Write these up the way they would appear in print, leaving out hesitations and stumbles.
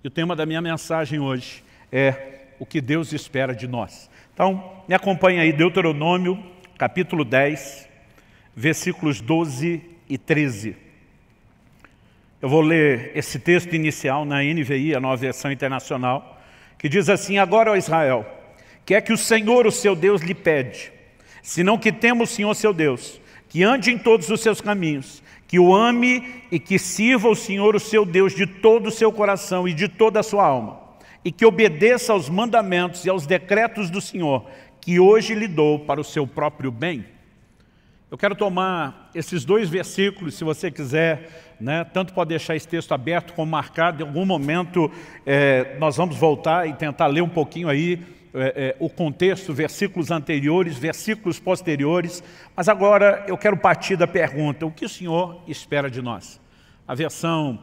E o tema da minha mensagem hoje é o que Deus espera de nós. Então, me acompanhe aí, Deuteronômio, capítulo 10, versículos 12 e 13. Eu vou ler esse texto inicial na NVI, a Nova Versão Internacional, que diz assim: Agora, ó Israel, que é que o Senhor, o seu Deus, lhe pede, senão que tema o Senhor, seu Deus, que ande em todos os seus caminhos, que o ame e que sirva o Senhor, o seu Deus, de todo o seu coração e de toda a sua alma, e que obedeça aos mandamentos e aos decretos do Senhor, que hoje lhe dou para o seu próprio bem. Eu quero tomar esses dois versículos, se você quiser, tanto pode deixar esse texto aberto como marcado. Em algum momento nós vamos voltar e tentar ler um pouquinho aí o contexto, versículos anteriores, versículos posteriores. Mas agora eu quero partir da pergunta: o que o Senhor espera de nós? A versão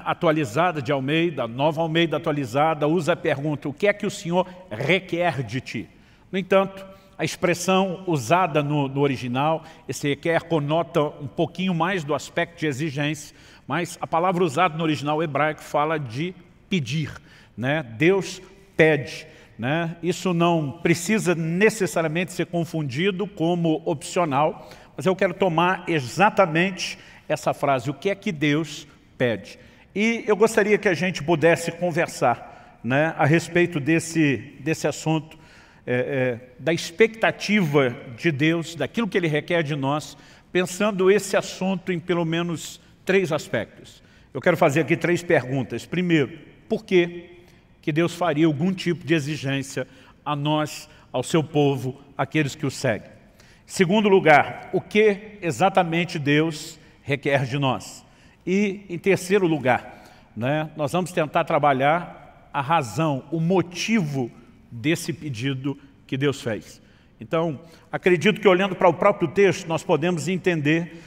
atualizada de Almeida, Nova Almeida atualizada, usa a pergunta: o que é que o Senhor requer de ti? No entanto, a expressão usada no original, esse requer, conota um pouquinho mais do aspecto de exigência, mas a palavra usada no original hebraico fala de pedir. Deus pede. Isso não precisa necessariamente ser confundido como opcional, mas eu quero tomar exatamente essa frase: o que é que Deus pede? E eu gostaria que a gente pudesse conversar a respeito desse assunto, da expectativa de Deus, daquilo que Ele requer de nós, pensando esse assunto em pelo menos 3 aspectos. Eu quero fazer aqui 3 perguntas. Primeiro, por que Deus faria algum tipo de exigência a nós, ao seu povo, aqueles que o seguem? Segundo lugar, o que exatamente Deus requer de nós? E, em terceiro lugar, nós vamos tentar trabalhar a razão, o motivo desse pedido que Deus fez. Então, acredito que olhando para o próprio texto, nós podemos entender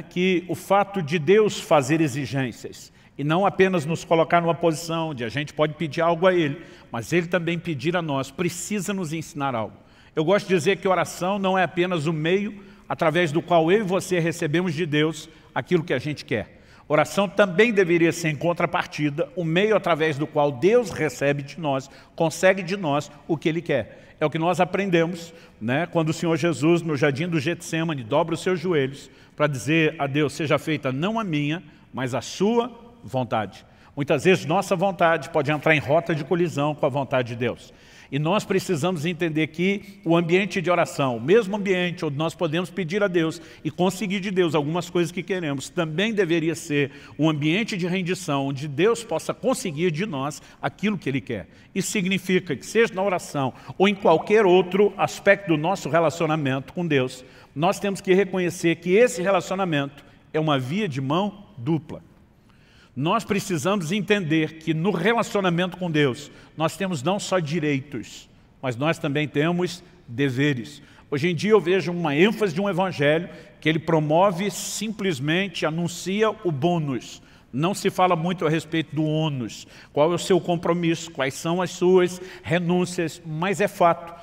que o fato de Deus fazer exigências, e não apenas nos colocar numa posição onde a gente pode pedir algo a Ele, mas Ele também pedir a nós, precisa nos ensinar algo. Eu gosto de dizer que oração não é apenas o meio através do qual eu e você recebemos de Deus aquilo que a gente quer. Oração também deveria ser, em contrapartida, o meio através do qual Deus recebe de nós, consegue de nós o que Ele quer. É o que nós aprendemos quando o Senhor Jesus, no jardim do Getsêmani, dobra os seus joelhos para dizer a Deus: seja feita não a minha, mas a sua vontade. Muitas vezes nossa vontade pode entrar em rota de colisão com a vontade de Deus. E nós precisamos entender que o ambiente de oração, o mesmo ambiente onde nós podemos pedir a Deus e conseguir de Deus algumas coisas que queremos, também deveria ser um ambiente de rendição, onde Deus possa conseguir de nós aquilo que Ele quer. Isso significa que, seja na oração ou em qualquer outro aspecto do nosso relacionamento com Deus, nós temos que reconhecer que esse relacionamento é uma via de mão dupla. Nós precisamos entender que no relacionamento com Deus, nós temos não só direitos, mas nós também temos deveres. Hoje em dia eu vejo uma ênfase de um evangelho que ele promove, simplesmente anuncia o bônus. Não se fala muito a respeito do ônus, qual é o seu compromisso, quais são as suas renúncias, mas é fato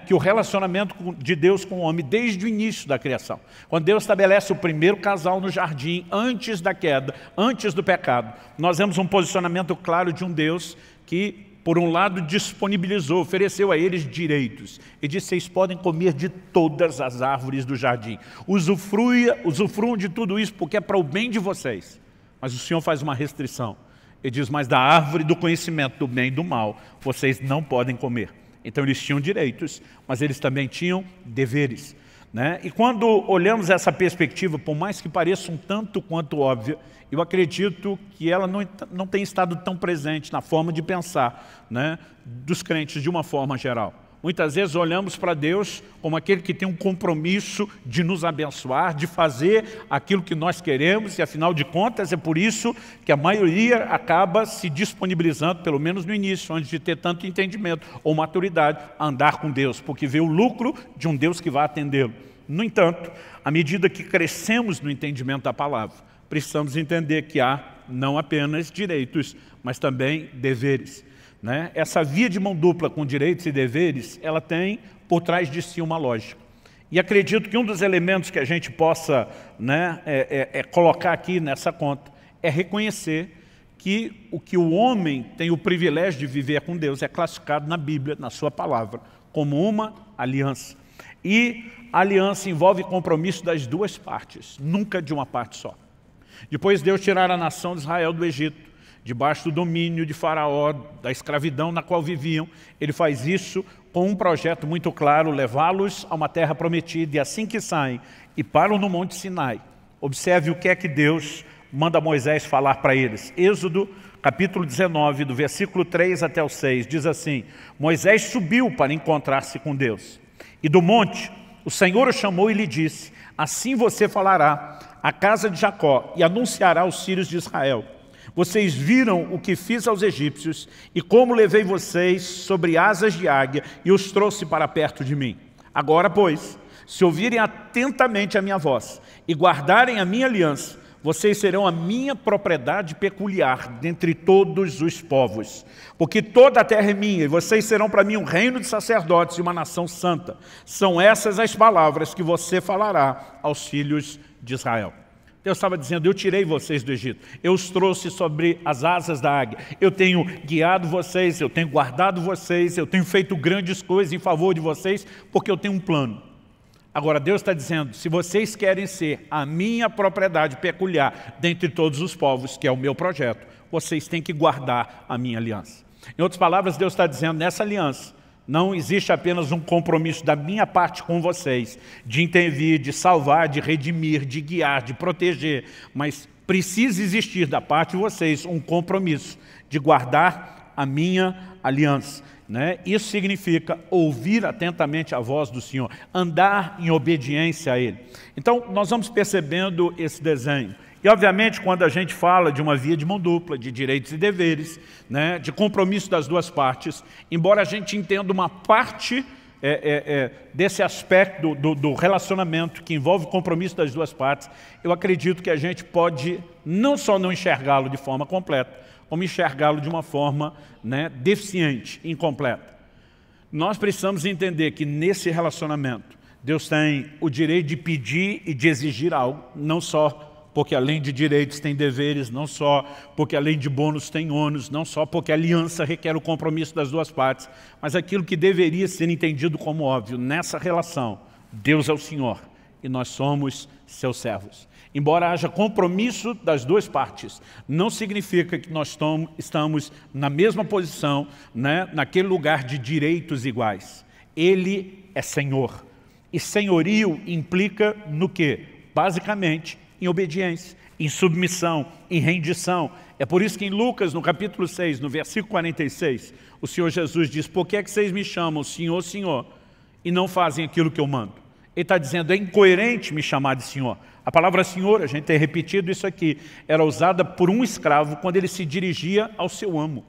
que o relacionamento de Deus com o homem, desde o início da criação, quando Deus estabelece o primeiro casal no jardim, antes da queda, antes do pecado, nós vemos um posicionamento claro de um Deus que, por um lado, disponibilizou, ofereceu a eles direitos e disse: vocês podem comer de todas as árvores do jardim, usufruam de tudo isso porque é para o bem de vocês. Mas o Senhor faz uma restrição. Ele diz: mas da árvore do conhecimento do bem e do mal, vocês não podem comer. Então eles tinham direitos, mas eles também tinham deveres. E quando olhamos essa perspectiva, por mais que pareça um tanto quanto óbvia, eu acredito que ela não tem estado tão presente na forma de pensar dos crentes de uma forma geral. Muitas vezes olhamos para Deus como aquele que tem um compromisso de nos abençoar, de fazer aquilo que nós queremos, e afinal de contas é por isso que a maioria acaba se disponibilizando, pelo menos no início, antes de ter tanto entendimento ou maturidade, a andar com Deus, porque vê o lucro de um Deus que vai atendê-lo. No entanto, à medida que crescemos no entendimento da palavra, precisamos entender que há não apenas direitos, mas também deveres. Essa via de mão dupla com direitos e deveres, ela tem por trás de si uma lógica. E acredito que um dos elementos que a gente possa colocar aqui nessa conta é reconhecer que o homem tem o privilégio de viver com Deus é classificado na Bíblia, na sua palavra, como uma aliança. E a aliança envolve compromisso das duas partes, nunca de uma parte só. Depois Deus tirar a nação de Israel do Egito, debaixo do domínio de Faraó, da escravidão na qual viviam, ele faz isso com um projeto muito claro, levá-los a uma terra prometida, e assim que saem e param no Monte Sinai, observe o que é que Deus manda Moisés falar para eles. Êxodo, capítulo 19, do versículo 3 até o 6, diz assim: Moisés subiu para encontrar-se com Deus, e do monte o Senhor o chamou e lhe disse: assim você falará à casa de Jacó e anunciará aos filhos de Israel: vocês viram o que fiz aos egípcios e como levei vocês sobre asas de águia e os trouxe para perto de mim. Agora, pois, se ouvirem atentamente a minha voz e guardarem a minha aliança, vocês serão a minha propriedade peculiar dentre todos os povos. Porque toda a terra é minha e vocês serão para mim um reino de sacerdotes e uma nação santa. São essas as palavras que você falará aos filhos de Israel. Deus estava dizendo: eu tirei vocês do Egito, eu os trouxe sobre as asas da águia, eu tenho guiado vocês, eu tenho guardado vocês, eu tenho feito grandes coisas em favor de vocês, porque eu tenho um plano. Agora Deus está dizendo: se vocês querem ser a minha propriedade peculiar dentre todos os povos, que é o meu projeto, vocês têm que guardar a minha aliança. Em outras palavras, Deus está dizendo: nessa aliança não existe apenas um compromisso da minha parte com vocês, de intervir, de salvar, de redimir, de guiar, de proteger, mas precisa existir da parte de vocês um compromisso de guardar a minha aliança. Isso significa ouvir atentamente a voz do Senhor, andar em obediência a Ele. Então, nós vamos percebendo esse desenho. E, obviamente, quando a gente fala de uma via de mão dupla, de direitos e deveres, de compromisso das duas partes, embora a gente entenda uma parte desse aspecto do relacionamento que envolve o compromisso das duas partes, eu acredito que a gente pode não só não enxergá-lo de forma completa, como enxergá-lo de uma forma deficiente, incompleta. Nós precisamos entender que nesse relacionamento, Deus tem o direito de pedir e de exigir algo, não só porque além de direitos tem deveres, não só porque além de bônus tem ônus, não só porque a aliança requer o compromisso das duas partes, mas aquilo que deveria ser entendido como óbvio, nessa relação, Deus é o Senhor e nós somos seus servos. Embora haja compromisso das duas partes, não significa que nós estamos na mesma posição, naquele lugar de direitos iguais. Ele é Senhor. E senhorio implica no quê? Basicamente, em obediência, em submissão, em rendição. É por isso que em Lucas, no capítulo 6, no versículo 46, o Senhor Jesus diz: por que é que vocês me chamam Senhor, Senhor, e não fazem aquilo que eu mando? Ele está dizendo: é incoerente me chamar de Senhor. A palavra Senhor, a gente tem repetido isso aqui, era usada por um escravo quando ele se dirigia ao seu amo.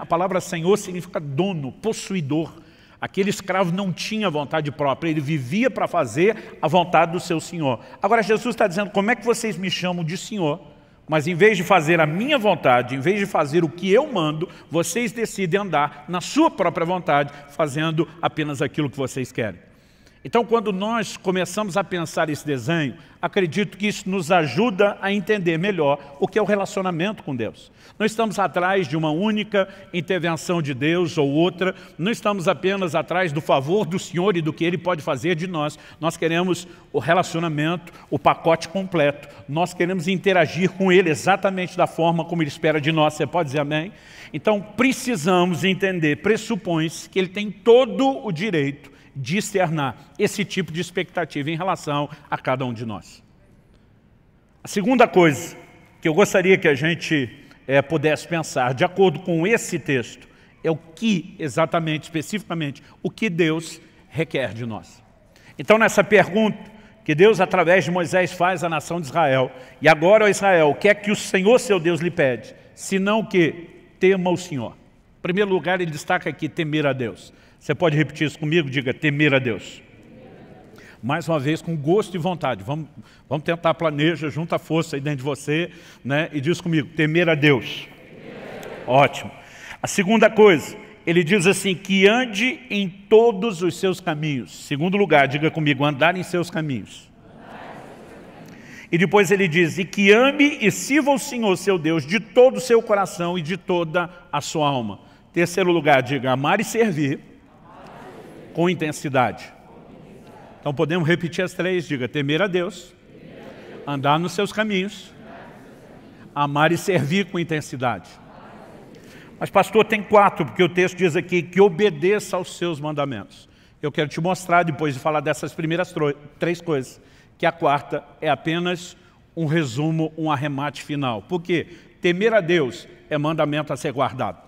A palavra Senhor significa dono, possuidor. Aquele escravo não tinha vontade própria, ele vivia para fazer a vontade do seu Senhor. Agora Jesus está dizendo: como é que vocês me chamam de Senhor, mas em vez de fazer a minha vontade, em vez de fazer o que eu mando, vocês decidem andar na sua própria vontade, fazendo apenas aquilo que vocês querem. Então, quando nós começamos a pensar esse desenho, acredito que isso nos ajuda a entender melhor o que é o relacionamento com Deus. Não estamos atrás de uma única intervenção de Deus ou outra, não estamos apenas atrás do favor do Senhor e do que Ele pode fazer de nós. Nós queremos o relacionamento, o pacote completo. Nós queremos interagir com Ele exatamente da forma como Ele espera de nós. Você pode dizer amém? Então, precisamos entender, pressupõe-se que Ele tem todo o direito de externar esse tipo de expectativa em relação a cada um de nós. A segunda coisa que eu gostaria que a gente pudesse pensar, de acordo com esse texto, é o que exatamente, especificamente, o que Deus requer de nós. Então, nessa pergunta que Deus, através de Moisés, faz à nação de Israel, e agora, ó Israel, o que é que o Senhor, seu Deus, lhe pede? Senão que tema o Senhor. Em primeiro lugar, ele destaca aqui temer a Deus. Você pode repetir isso comigo? Diga: temer a Deus. Mais uma vez, com gosto e vontade. Vamos tentar, planeja, junta força aí dentro de você, e diz comigo: temer a Deus. Ótimo. A segunda coisa, ele diz assim: que ande em todos os seus caminhos. Segundo lugar, diga comigo: andar em seus caminhos. E depois ele diz, e que ame e sirva o Senhor, seu Deus, de todo o seu coração e de toda a sua alma. Terceiro lugar, diga, amar e servir com intensidade. Então podemos repetir as três, diga, temer a Deus, andar nos seus caminhos, amar e servir com intensidade. Mas pastor, tem 4, porque o texto diz aqui que obedeça aos seus mandamentos. Eu quero te mostrar, depois de falar dessas primeiras 3 coisas, que a 4ª é apenas um resumo, um arremate final. Por quê? Temer a Deus é mandamento a ser guardado.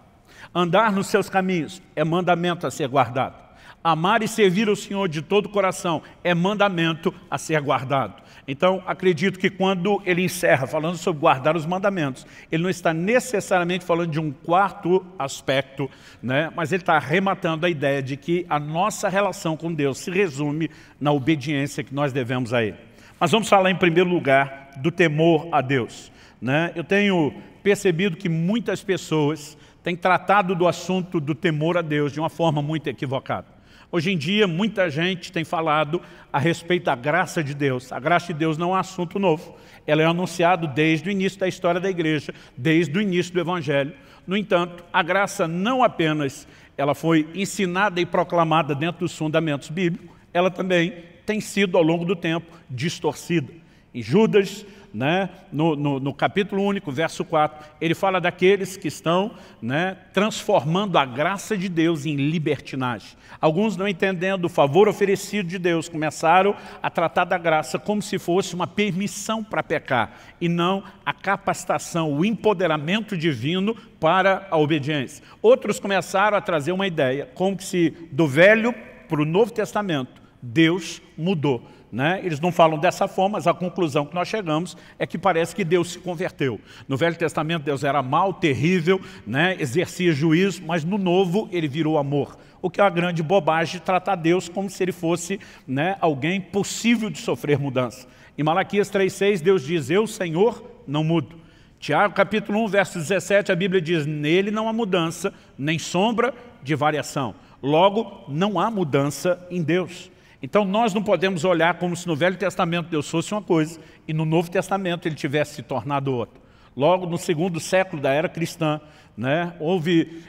Andar nos seus caminhos é mandamento a ser guardado. Amar e servir o Senhor de todo o coração é mandamento a ser guardado. Então, acredito que quando ele encerra falando sobre guardar os mandamentos, ele não está necessariamente falando de um 4º aspecto, né? Mas ele está arrematando a ideia de que a nossa relação com Deus se resume na obediência que nós devemos a Ele. Mas vamos falar em primeiro lugar do temor a Deus, né? Eu tenho percebido que muitas pessoas têm tratado do assunto do temor a Deus de uma forma muito equivocada. Hoje em dia, muita gente tem falado a respeito da graça de Deus. A graça de Deus não é um assunto novo. Ela é anunciada desde o início da história da igreja, desde o início do Evangelho. No entanto, a graça não apenas ela foi ensinada e proclamada dentro dos fundamentos bíblicos, ela também tem sido, ao longo do tempo, distorcida. Em Judas, né, no capítulo único, verso 4, ele fala daqueles que estão, né, transformando a graça de Deus em libertinagem. Alguns, não entendendo o favor oferecido de Deus, começaram a tratar da graça como se fosse uma permissão para pecar, e não a capacitação, o empoderamento divino para a obediência. Outros começaram a trazer uma ideia, como se do Velho para o Novo Testamento, Deus mudou. Né? Eles não falam dessa forma, mas a conclusão que nós chegamos é que parece que Deus se converteu. No Velho Testamento Deus era mau, terrível, né? Exercia juízo, mas no Novo ele virou amor. O que é uma grande bobagem, tratar Deus como se ele fosse, né, alguém possível de sofrer mudança. Em Malaquias 3,6 Deus diz, eu, Senhor, não mudo. Tiago capítulo 1, verso 17, a Bíblia diz, nele não há mudança, nem sombra de variação. Logo, não há mudança em Deus. Então nós não podemos olhar como se no Velho Testamento Deus fosse uma coisa e no Novo Testamento ele tivesse se tornado outra. Logo no 2º século da era cristã, né, houve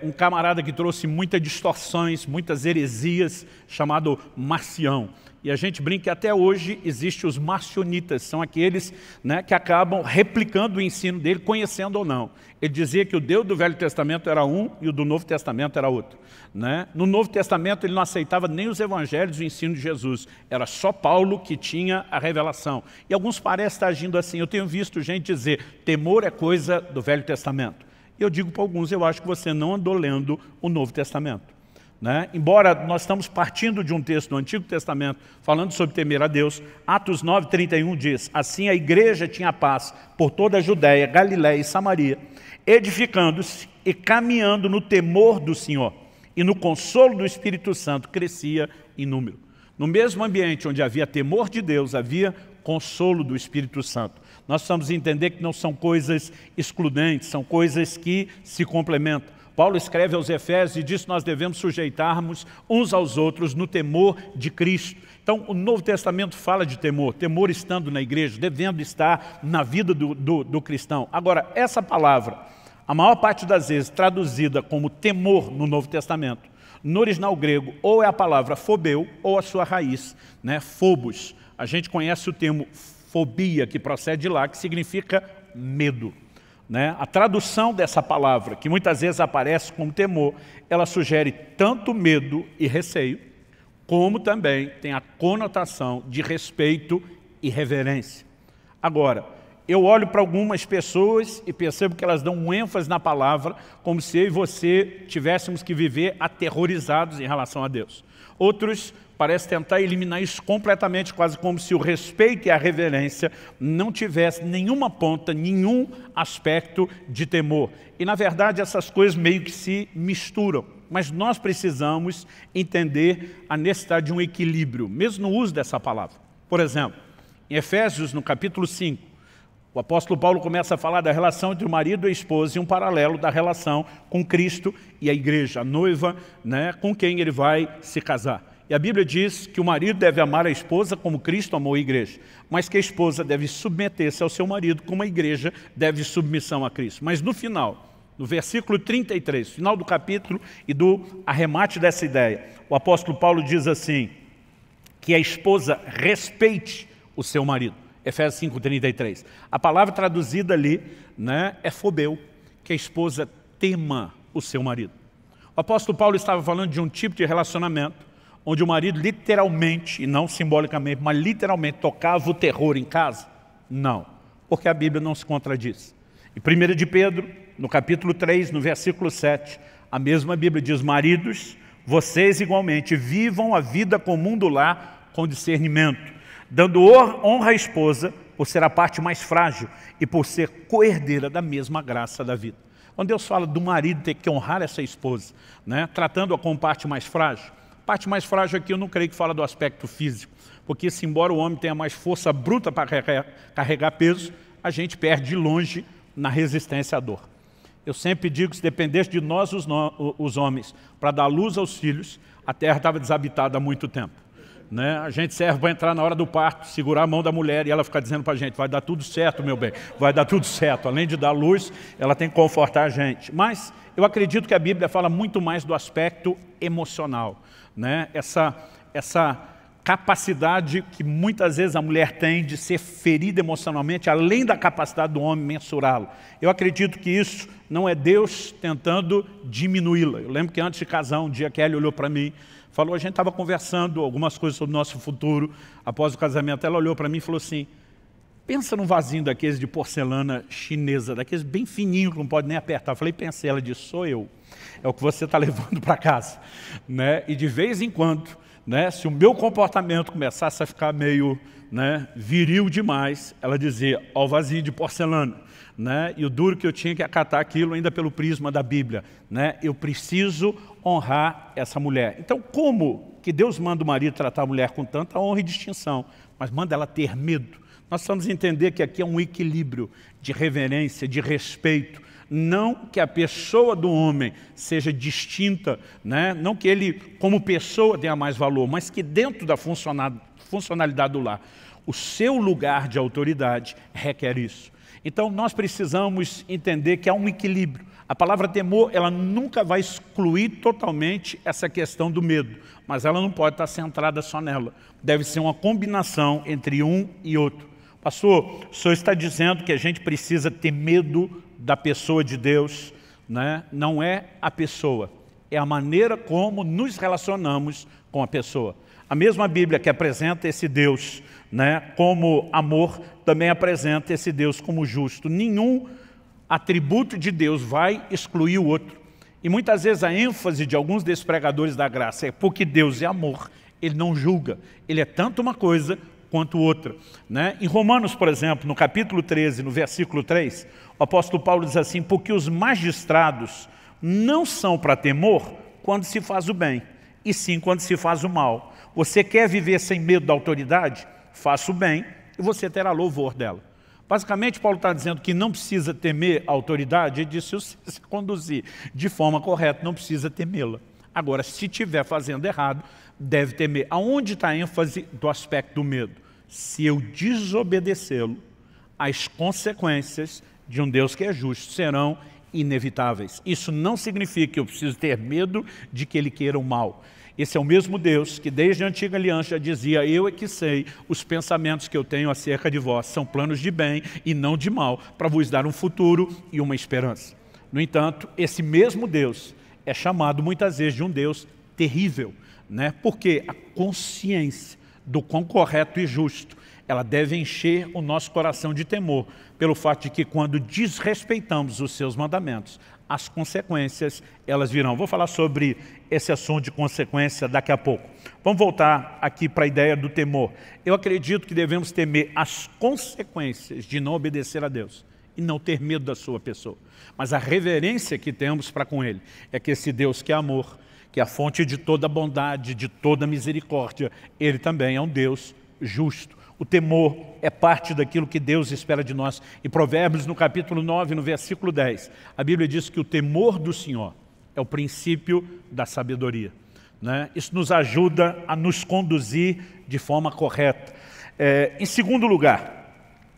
um camarada que trouxe muitas distorções, muitas heresias, chamado Marcião. E a gente brinca que até hoje existem os marcionitas, são aqueles, né, que acabam replicando o ensino dele, conhecendo ou não. Ele dizia que o Deus do Velho Testamento era um e o do Novo Testamento era outro. Né? No Novo Testamento ele não aceitava nem os evangelhos e o ensino de Jesus. Era só Paulo que tinha a revelação. E alguns parecem estar agindo assim. Eu tenho visto gente dizer, temor é coisa do Velho Testamento. E eu digo para alguns, eu acho que você não andou lendo o Novo Testamento. Né? Embora nós estamos partindo de um texto do Antigo Testamento falando sobre temer a Deus, Atos 9:31 diz, assim a igreja tinha paz por toda a Judéia, Galiléia e Samaria, edificando-se e caminhando no temor do Senhor e no consolo do Espírito Santo crescia em número. No mesmo ambiente onde havia temor de Deus, havia consolo do Espírito Santo. Nós precisamos entender que não são coisas excludentes, são coisas que se complementam. Paulo escreve aos Efésios e diz que nós devemos sujeitarmos uns aos outros no temor de Cristo. Então, o Novo Testamento fala de temor, temor estando na igreja, devendo estar na vida do cristão. Agora, essa palavra, a maior parte das vezes traduzida como temor no Novo Testamento, no original grego, ou é a palavra phobeu, ou a sua raiz, né, phobos. A gente conhece o termo fobia, que procede de lá, que significa medo. Né? A tradução dessa palavra, que muitas vezes aparece como temor, ela sugere tanto medo e receio, como também tem a conotação de respeito e reverência. Agora, eu olho para algumas pessoas e percebo que elas dão um ênfase na palavra, como se eu e você tivéssemos que viver aterrorizados em relação a Deus. Outros parecem tentar eliminar isso completamente, quase como se o respeito e a reverência não tivessem nenhuma ponta, nenhum aspecto de temor. E na verdade essas coisas meio que se misturam. Mas nós precisamos entender a necessidade de um equilíbrio, mesmo no uso dessa palavra. Por exemplo, em Efésios, no capítulo 5, o apóstolo Paulo começa a falar da relação entre o marido e a esposa e um paralelo da relação com Cristo e a igreja, a noiva, né, com quem ele vai se casar. E a Bíblia diz que o marido deve amar a esposa como Cristo amou a igreja, mas que a esposa deve submeter-se ao seu marido como a igreja deve submissão a Cristo. Mas no final, no versículo 33, final do capítulo e do arremate dessa ideia, o apóstolo Paulo diz assim, que a esposa respeite o seu marido. Efésios 5:33. A palavra traduzida ali, né, é phobeu, que a esposa tema o seu marido. O apóstolo Paulo estava falando de um tipo de relacionamento onde o marido literalmente, e não simbolicamente, mas literalmente tocava o terror em casa? Não, porque a Bíblia não se contradiz. Em 1 de Pedro, no capítulo 3, no versículo 7, a mesma Bíblia diz, maridos, vocês igualmente vivam a vida comum do lar com discernimento, dando honra à esposa por ser a parte mais frágil e por ser coerdeira da mesma graça da vida. Quando Deus fala do marido ter que honrar essa esposa, né, tratando-a como parte mais frágil, parte mais frágil aqui eu não creio que fala do aspecto físico, porque se embora o homem tenha mais força bruta para carregar peso, a gente perde de longe na resistência à dor. Eu sempre digo que se dependesse de nós os homens para dar luz aos filhos, a terra estava desabitada há muito tempo. Né? A gente serve para entrar na hora do parto, segurar a mão da mulher e ela ficar dizendo para a gente, vai dar tudo certo, meu bem, vai dar tudo certo. Além de dar luz, ela tem que confortar a gente. Mas eu acredito que a Bíblia fala muito mais do aspecto emocional. Né? Essa capacidade que muitas vezes a mulher tem de ser ferida emocionalmente, além da capacidade do homem mensurá-lo. Eu acredito que isso não é Deus tentando diminuí-la. Eu lembro que antes de casar, um dia a Kelly olhou para mim, falou, a gente estava conversando algumas coisas sobre o nosso futuro, após o casamento, ela olhou para mim e falou assim, pensa num vasinho daqueles de porcelana chinesa, daqueles bem fininhos que não pode nem apertar. Eu falei, pensei, ela disse, sou eu, é o que você está levando para casa. Né? E de vez em quando, né, se o meu comportamento começasse a ficar meio, né, viril demais, ela dizia, ó o vasinho de porcelana. Né? E o duro que eu tinha que acatar aquilo ainda pelo prisma da Bíblia. Né? Eu preciso honrar essa mulher. Então, como que Deus manda o marido tratar a mulher com tanta honra e distinção, mas manda ela ter medo? Nós precisamos entender que aqui é um equilíbrio de reverência, de respeito. Não que a pessoa do homem seja distinta, né? Não que ele, como pessoa, tenha mais valor, mas que dentro da funcionalidade do lar, o seu lugar de autoridade requer isso. Então, nós precisamos entender que há um equilíbrio. A palavra temor, ela nunca vai excluir totalmente essa questão do medo, mas ela não pode estar centrada só nela. Deve ser uma combinação entre um e outro. Pastor, o senhor está dizendo que a gente precisa ter medo da pessoa de Deus, né? Não é a pessoa, é a maneira como nos relacionamos com a pessoa. A mesma Bíblia que apresenta esse Deus, né, como amor, também apresenta esse Deus como justo. Nenhum atributo de Deus vai excluir o outro. E muitas vezes a ênfase de alguns desses pregadores da graça é porque Deus é amor, Ele não julga. Ele é tanto uma coisa quanto outra. Né? Em Romanos, por exemplo, no capítulo 13, no versículo 3, o apóstolo Paulo diz assim, porque os magistrados não são para temor quando se faz o bem, e sim quando se faz o mal. Você quer viver sem medo da autoridade? Faça o bem e você terá louvor dela. Basicamente, Paulo está dizendo que não precisa temer a autoridade, ele disse, se você se conduzir de forma correta, não precisa temê-la. Agora, se estiver fazendo errado, deve temer. Aonde está a ênfase do aspecto do medo? Se eu desobedecê-lo, as consequências de um Deus que é justo serão inevitáveis. Isso não significa que eu preciso ter medo de que Ele queira o mal. Esse é o mesmo Deus que desde a antiga aliança já dizia, eu é que sei os pensamentos que eu tenho acerca de vós, são planos de bem e não de mal, para vos dar um futuro e uma esperança. No entanto, esse mesmo Deus é chamado muitas vezes de um Deus terrível, né? Porque a consciência do quão correto e justo, ela deve encher o nosso coração de temor, pelo fato de que quando desrespeitamos os seus mandamentos, as consequências, elas virão. Vou falar sobre esse assunto de consequência daqui a pouco. Vamos voltar aqui para a ideia do temor. Eu acredito que devemos temer as consequências de não obedecer a Deus e não ter medo da sua pessoa. Mas a reverência que temos para com Ele é que esse Deus que é amor, que é a fonte de toda bondade, de toda misericórdia, Ele também é um Deus justo. O temor é parte daquilo que Deus espera de nós. Em Provérbios, no capítulo 9, no versículo 10, a Bíblia diz que o temor do Senhor é o princípio da sabedoria. né? Isso nos ajuda a nos conduzir de forma correta. Em segundo lugar,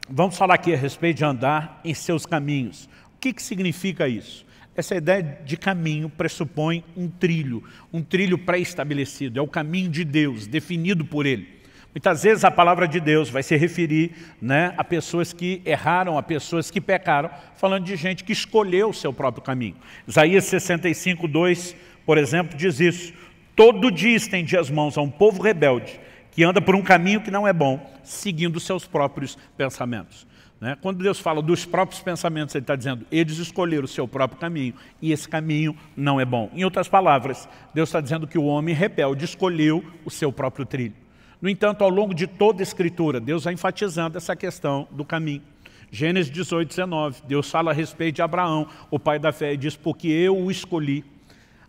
vamos falar aqui a respeito de andar em seus caminhos. O que significa isso? Essa ideia de caminho pressupõe um trilho pré-estabelecido, é o caminho de Deus, definido por Ele. Muitas vezes a palavra de Deus vai se referir, né, a pessoas que erraram, a pessoas que pecaram, falando de gente que escolheu o seu próprio caminho. Isaías 65, 2, por exemplo, diz isso: todo dia estende as mãos a um povo rebelde, que anda por um caminho que não é bom, seguindo seus próprios pensamentos. Né? Quando Deus fala dos próprios pensamentos, Ele está dizendo, eles escolheram o seu próprio caminho, e esse caminho não é bom. Em outras palavras, Deus está dizendo que o homem rebelde escolheu o seu próprio trilho. No entanto, ao longo de toda a Escritura, Deus vai enfatizando essa questão do caminho. Gênesis 18, 19, Deus fala a respeito de Abraão, o pai da fé, e diz, porque eu o escolhi,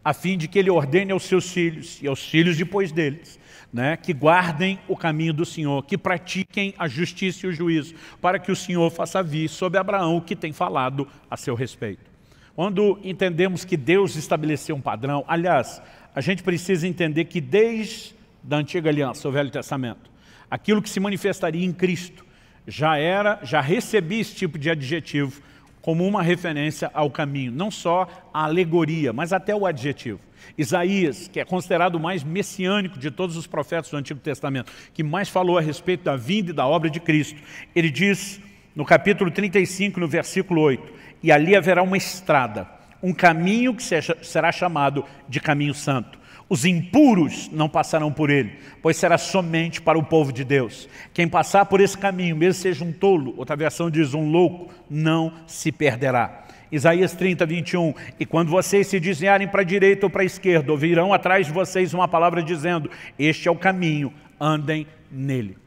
a fim de que ele ordene aos seus filhos e aos filhos depois deles, né, que guardem o caminho do Senhor, que pratiquem a justiça e o juízo, para que o Senhor faça vir sobre Abraão o que tem falado a seu respeito. Quando entendemos que Deus estabeleceu um padrão, aliás, a gente precisa entender que desde da Antiga Aliança, o Velho Testamento, aquilo que se manifestaria em Cristo já recebia esse tipo de adjetivo como uma referência ao caminho, não só a alegoria, mas até o adjetivo. Isaías, que é considerado o mais messiânico de todos os profetas do Antigo Testamento, que mais falou a respeito da vinda e da obra de Cristo, ele diz no capítulo 35, no versículo 8, e ali haverá uma estrada, um caminho que será chamado de caminho santo. Os impuros não passarão por ele, pois será somente para o povo de Deus. Quem passar por esse caminho, mesmo seja um tolo, outra versão diz um louco, não se perderá. Isaías 30, 21, e quando vocês se desviarem para a direita ou para a esquerda, ouvirão atrás de vocês uma palavra dizendo, este é o caminho, andem nele.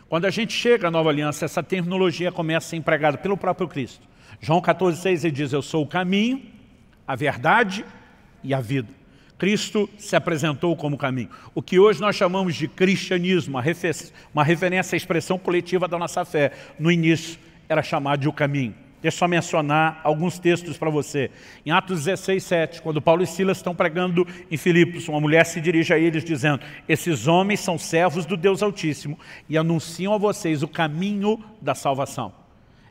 Quando a gente chega à Nova Aliança, essa terminologia começa a ser empregada pelo próprio Cristo. João 14, 6, ele diz, eu sou o caminho, a verdade e a vida. Cristo se apresentou como caminho. O que hoje nós chamamos de cristianismo, uma referência à expressão coletiva da nossa fé, no início era chamado de o caminho. Deixa eu só mencionar alguns textos para você. Em Atos 16, 7, quando Paulo e Silas estão pregando em Filipos, uma mulher se dirige a eles dizendo, esses homens são servos do Deus Altíssimo e anunciam a vocês o caminho da salvação.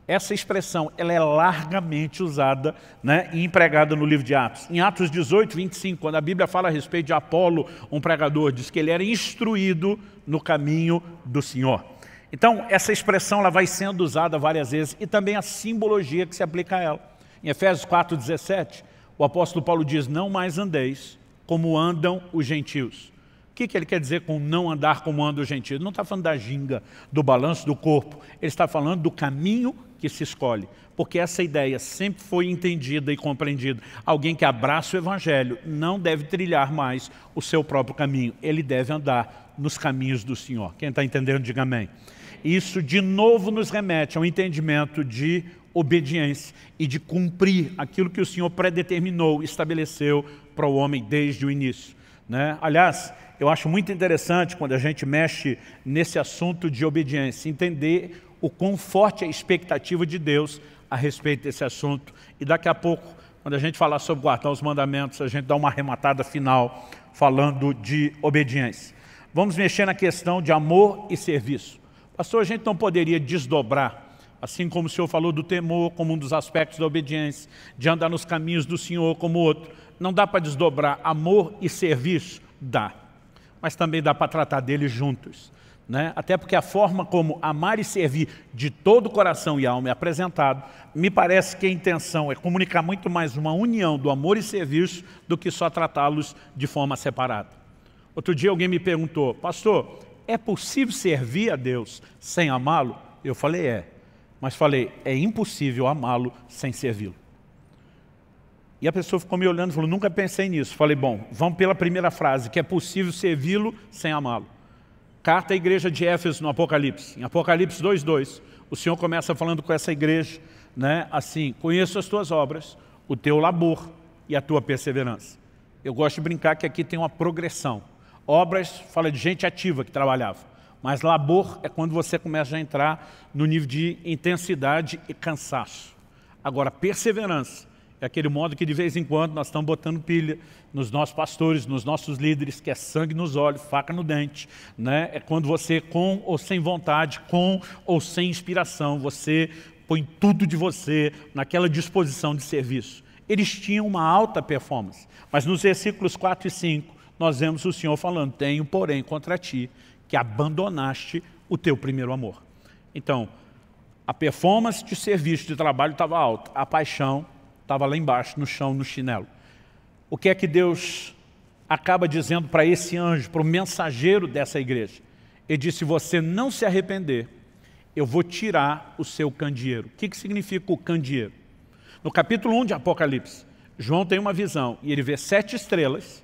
Essa expressão ela é largamente usada, né, e empregada no livro de Atos. Em Atos 18, 25, quando a Bíblia fala a respeito de Apolo, um pregador, diz que ele era instruído no caminho do Senhor. Então, essa expressão ela vai sendo usada várias vezes e também a simbologia que se aplica a ela. Em Efésios 4, 17, o apóstolo Paulo diz, não mais andeis como andam os gentios. O que ele quer dizer com não andar como andam os gentios? Ele não está falando da ginga, do balanço do corpo, ele está falando do caminho que se escolhe, porque essa ideia sempre foi entendida e compreendida. Alguém que abraça o Evangelho não deve trilhar mais o seu próprio caminho, ele deve andar nos caminhos do Senhor. Quem está entendendo, diga amém. Isso de novo nos remete ao entendimento de obediência e de cumprir aquilo que o Senhor predeterminou, estabeleceu para o homem desde o início, né? Aliás, eu acho muito interessante quando a gente mexe nesse assunto de obediência, entender o quão forte é a expectativa de Deus a respeito desse assunto. E daqui a pouco, quando a gente falar sobre guardar os mandamentos, a gente dá uma arrematada final falando de obediência. Vamos mexer na questão de amor e serviço. Pastor, a gente não poderia desdobrar, assim como o senhor falou do temor como um dos aspectos da obediência, de andar nos caminhos do Senhor como outro. Não dá para desdobrar amor e serviço? Dá. Mas também dá para tratar deles juntos, né? Até porque a forma como amar e servir de todo o coração e alma é apresentado, me parece que a intenção é comunicar muito mais uma união do amor e serviço do que só tratá-los de forma separada. Outro dia alguém me perguntou, pastor, é possível servir a Deus sem amá-lo? Eu falei, é. Mas falei, é impossível amá-lo sem servi-lo. E a pessoa ficou me olhando e falou, nunca pensei nisso. Falei, bom, vamos pela primeira frase, que é possível servi-lo sem amá-lo. Carta à igreja de Éfeso no Apocalipse. Em Apocalipse 2:2, o Senhor começa falando com essa igreja, né, assim, conheço as tuas obras, o teu labor e a tua perseverança. Eu gosto de brincar que aqui tem uma progressão. Obras fala de gente ativa que trabalhava, mas labor é quando você começa a entrar no nível de intensidade e cansaço. Agora, perseverança É aquele modo que de vez em quando nós estamos botando pilha nos nossos pastores, nos nossos líderes, que é sangue nos olhos, faca no dente, né? É quando você, com ou sem vontade, com ou sem inspiração, você põe tudo de você naquela disposição de serviço. Eles tinham uma alta performance, mas nos versículos 4 e 5, nós vemos o Senhor falando: tenho, porém, contra ti, que abandonaste o teu primeiro amor. Então, a performance de serviço, de trabalho estava alta, a paixão estava lá embaixo, no chão, no chinelo. O que é que Deus acaba dizendo para esse anjo, para o mensageiro dessa igreja? Ele disse: se você não se arrepender, eu vou tirar o seu candeeiro. O que significa o candeeiro? No capítulo 1 de Apocalipse, João tem uma visão e ele vê 7 estrelas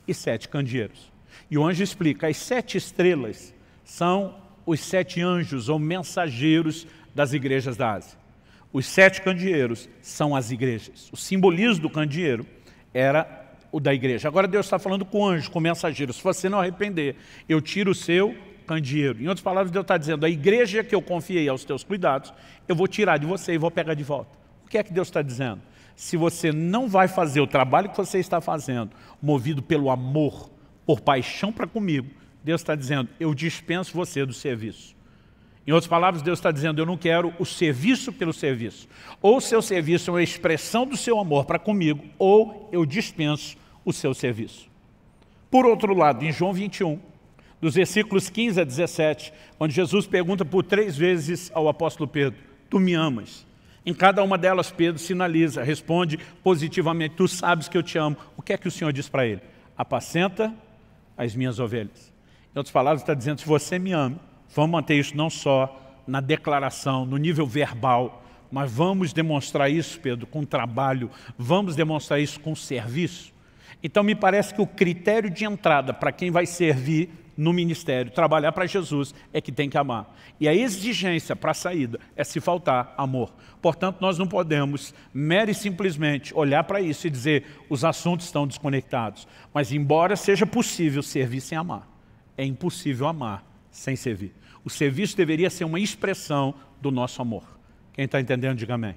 e 7 candeeiros. E o anjo explica: as 7 estrelas são os 7 anjos ou mensageiros das igrejas da Ásia. Os 7 candeeiros são as igrejas. O simbolismo do candeeiro era o da igreja. Agora Deus está falando com o anjo, com o mensageiro: se você não arrepender, eu tiro o seu candeeiro. Em outras palavras, Deus está dizendo: a igreja que eu confiei aos teus cuidados, eu vou tirar de você e vou pegar de volta. O que é que Deus está dizendo? Se você não vai fazer o trabalho que você está fazendo, movido pelo amor, por paixão para comigo, Deus está dizendo: eu dispenso você do serviço. Em outras palavras, Deus está dizendo: eu não quero o serviço pelo serviço. Ou o seu serviço é uma expressão do seu amor para comigo, ou eu dispenso o seu serviço. Por outro lado, em João 21, dos versículos 15 a 17, onde Jesus pergunta por 3 vezes ao apóstolo Pedro: tu me amas? Em cada uma delas, Pedro sinaliza, responde positivamente: tu sabes que eu te amo. O que é que o Senhor diz para ele? Apacenta as minhas ovelhas. Em outras palavras, está dizendo: se você me ama, vamos manter isso não só na declaração, no nível verbal, mas vamos demonstrar isso, Pedro, com trabalho, vamos demonstrar isso com serviço. Então me parece que o critério de entrada para quem vai servir no ministério, trabalhar para Jesus, é que tem que amar. E a exigência para a saída é se faltar amor. Portanto, nós não podemos mera e simplesmente olhar para isso e dizer: os assuntos estão desconectados. Mas embora seja possível servir sem amar, é impossível amar sem servir. O serviço deveria ser uma expressão do nosso amor. Quem está entendendo, diga amém.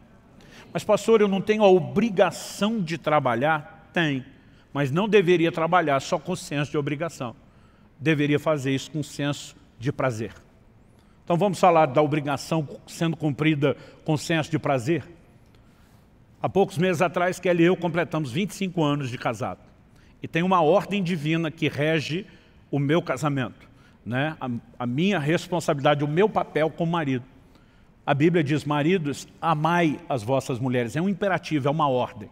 Mas pastor, eu não tenho a obrigação de trabalhar? Tem, mas não deveria trabalhar só com senso de obrigação. Deveria fazer isso com senso de prazer. Então vamos falar da obrigação sendo cumprida com senso de prazer? Há poucos meses atrás, Kelly e eu completamos 25 anos de casado. E tem uma ordem divina que rege o meu casamento, né? A minha responsabilidade, o meu papel como marido. A Bíblia diz: maridos, amai as vossas mulheres. É um imperativo, é uma ordem.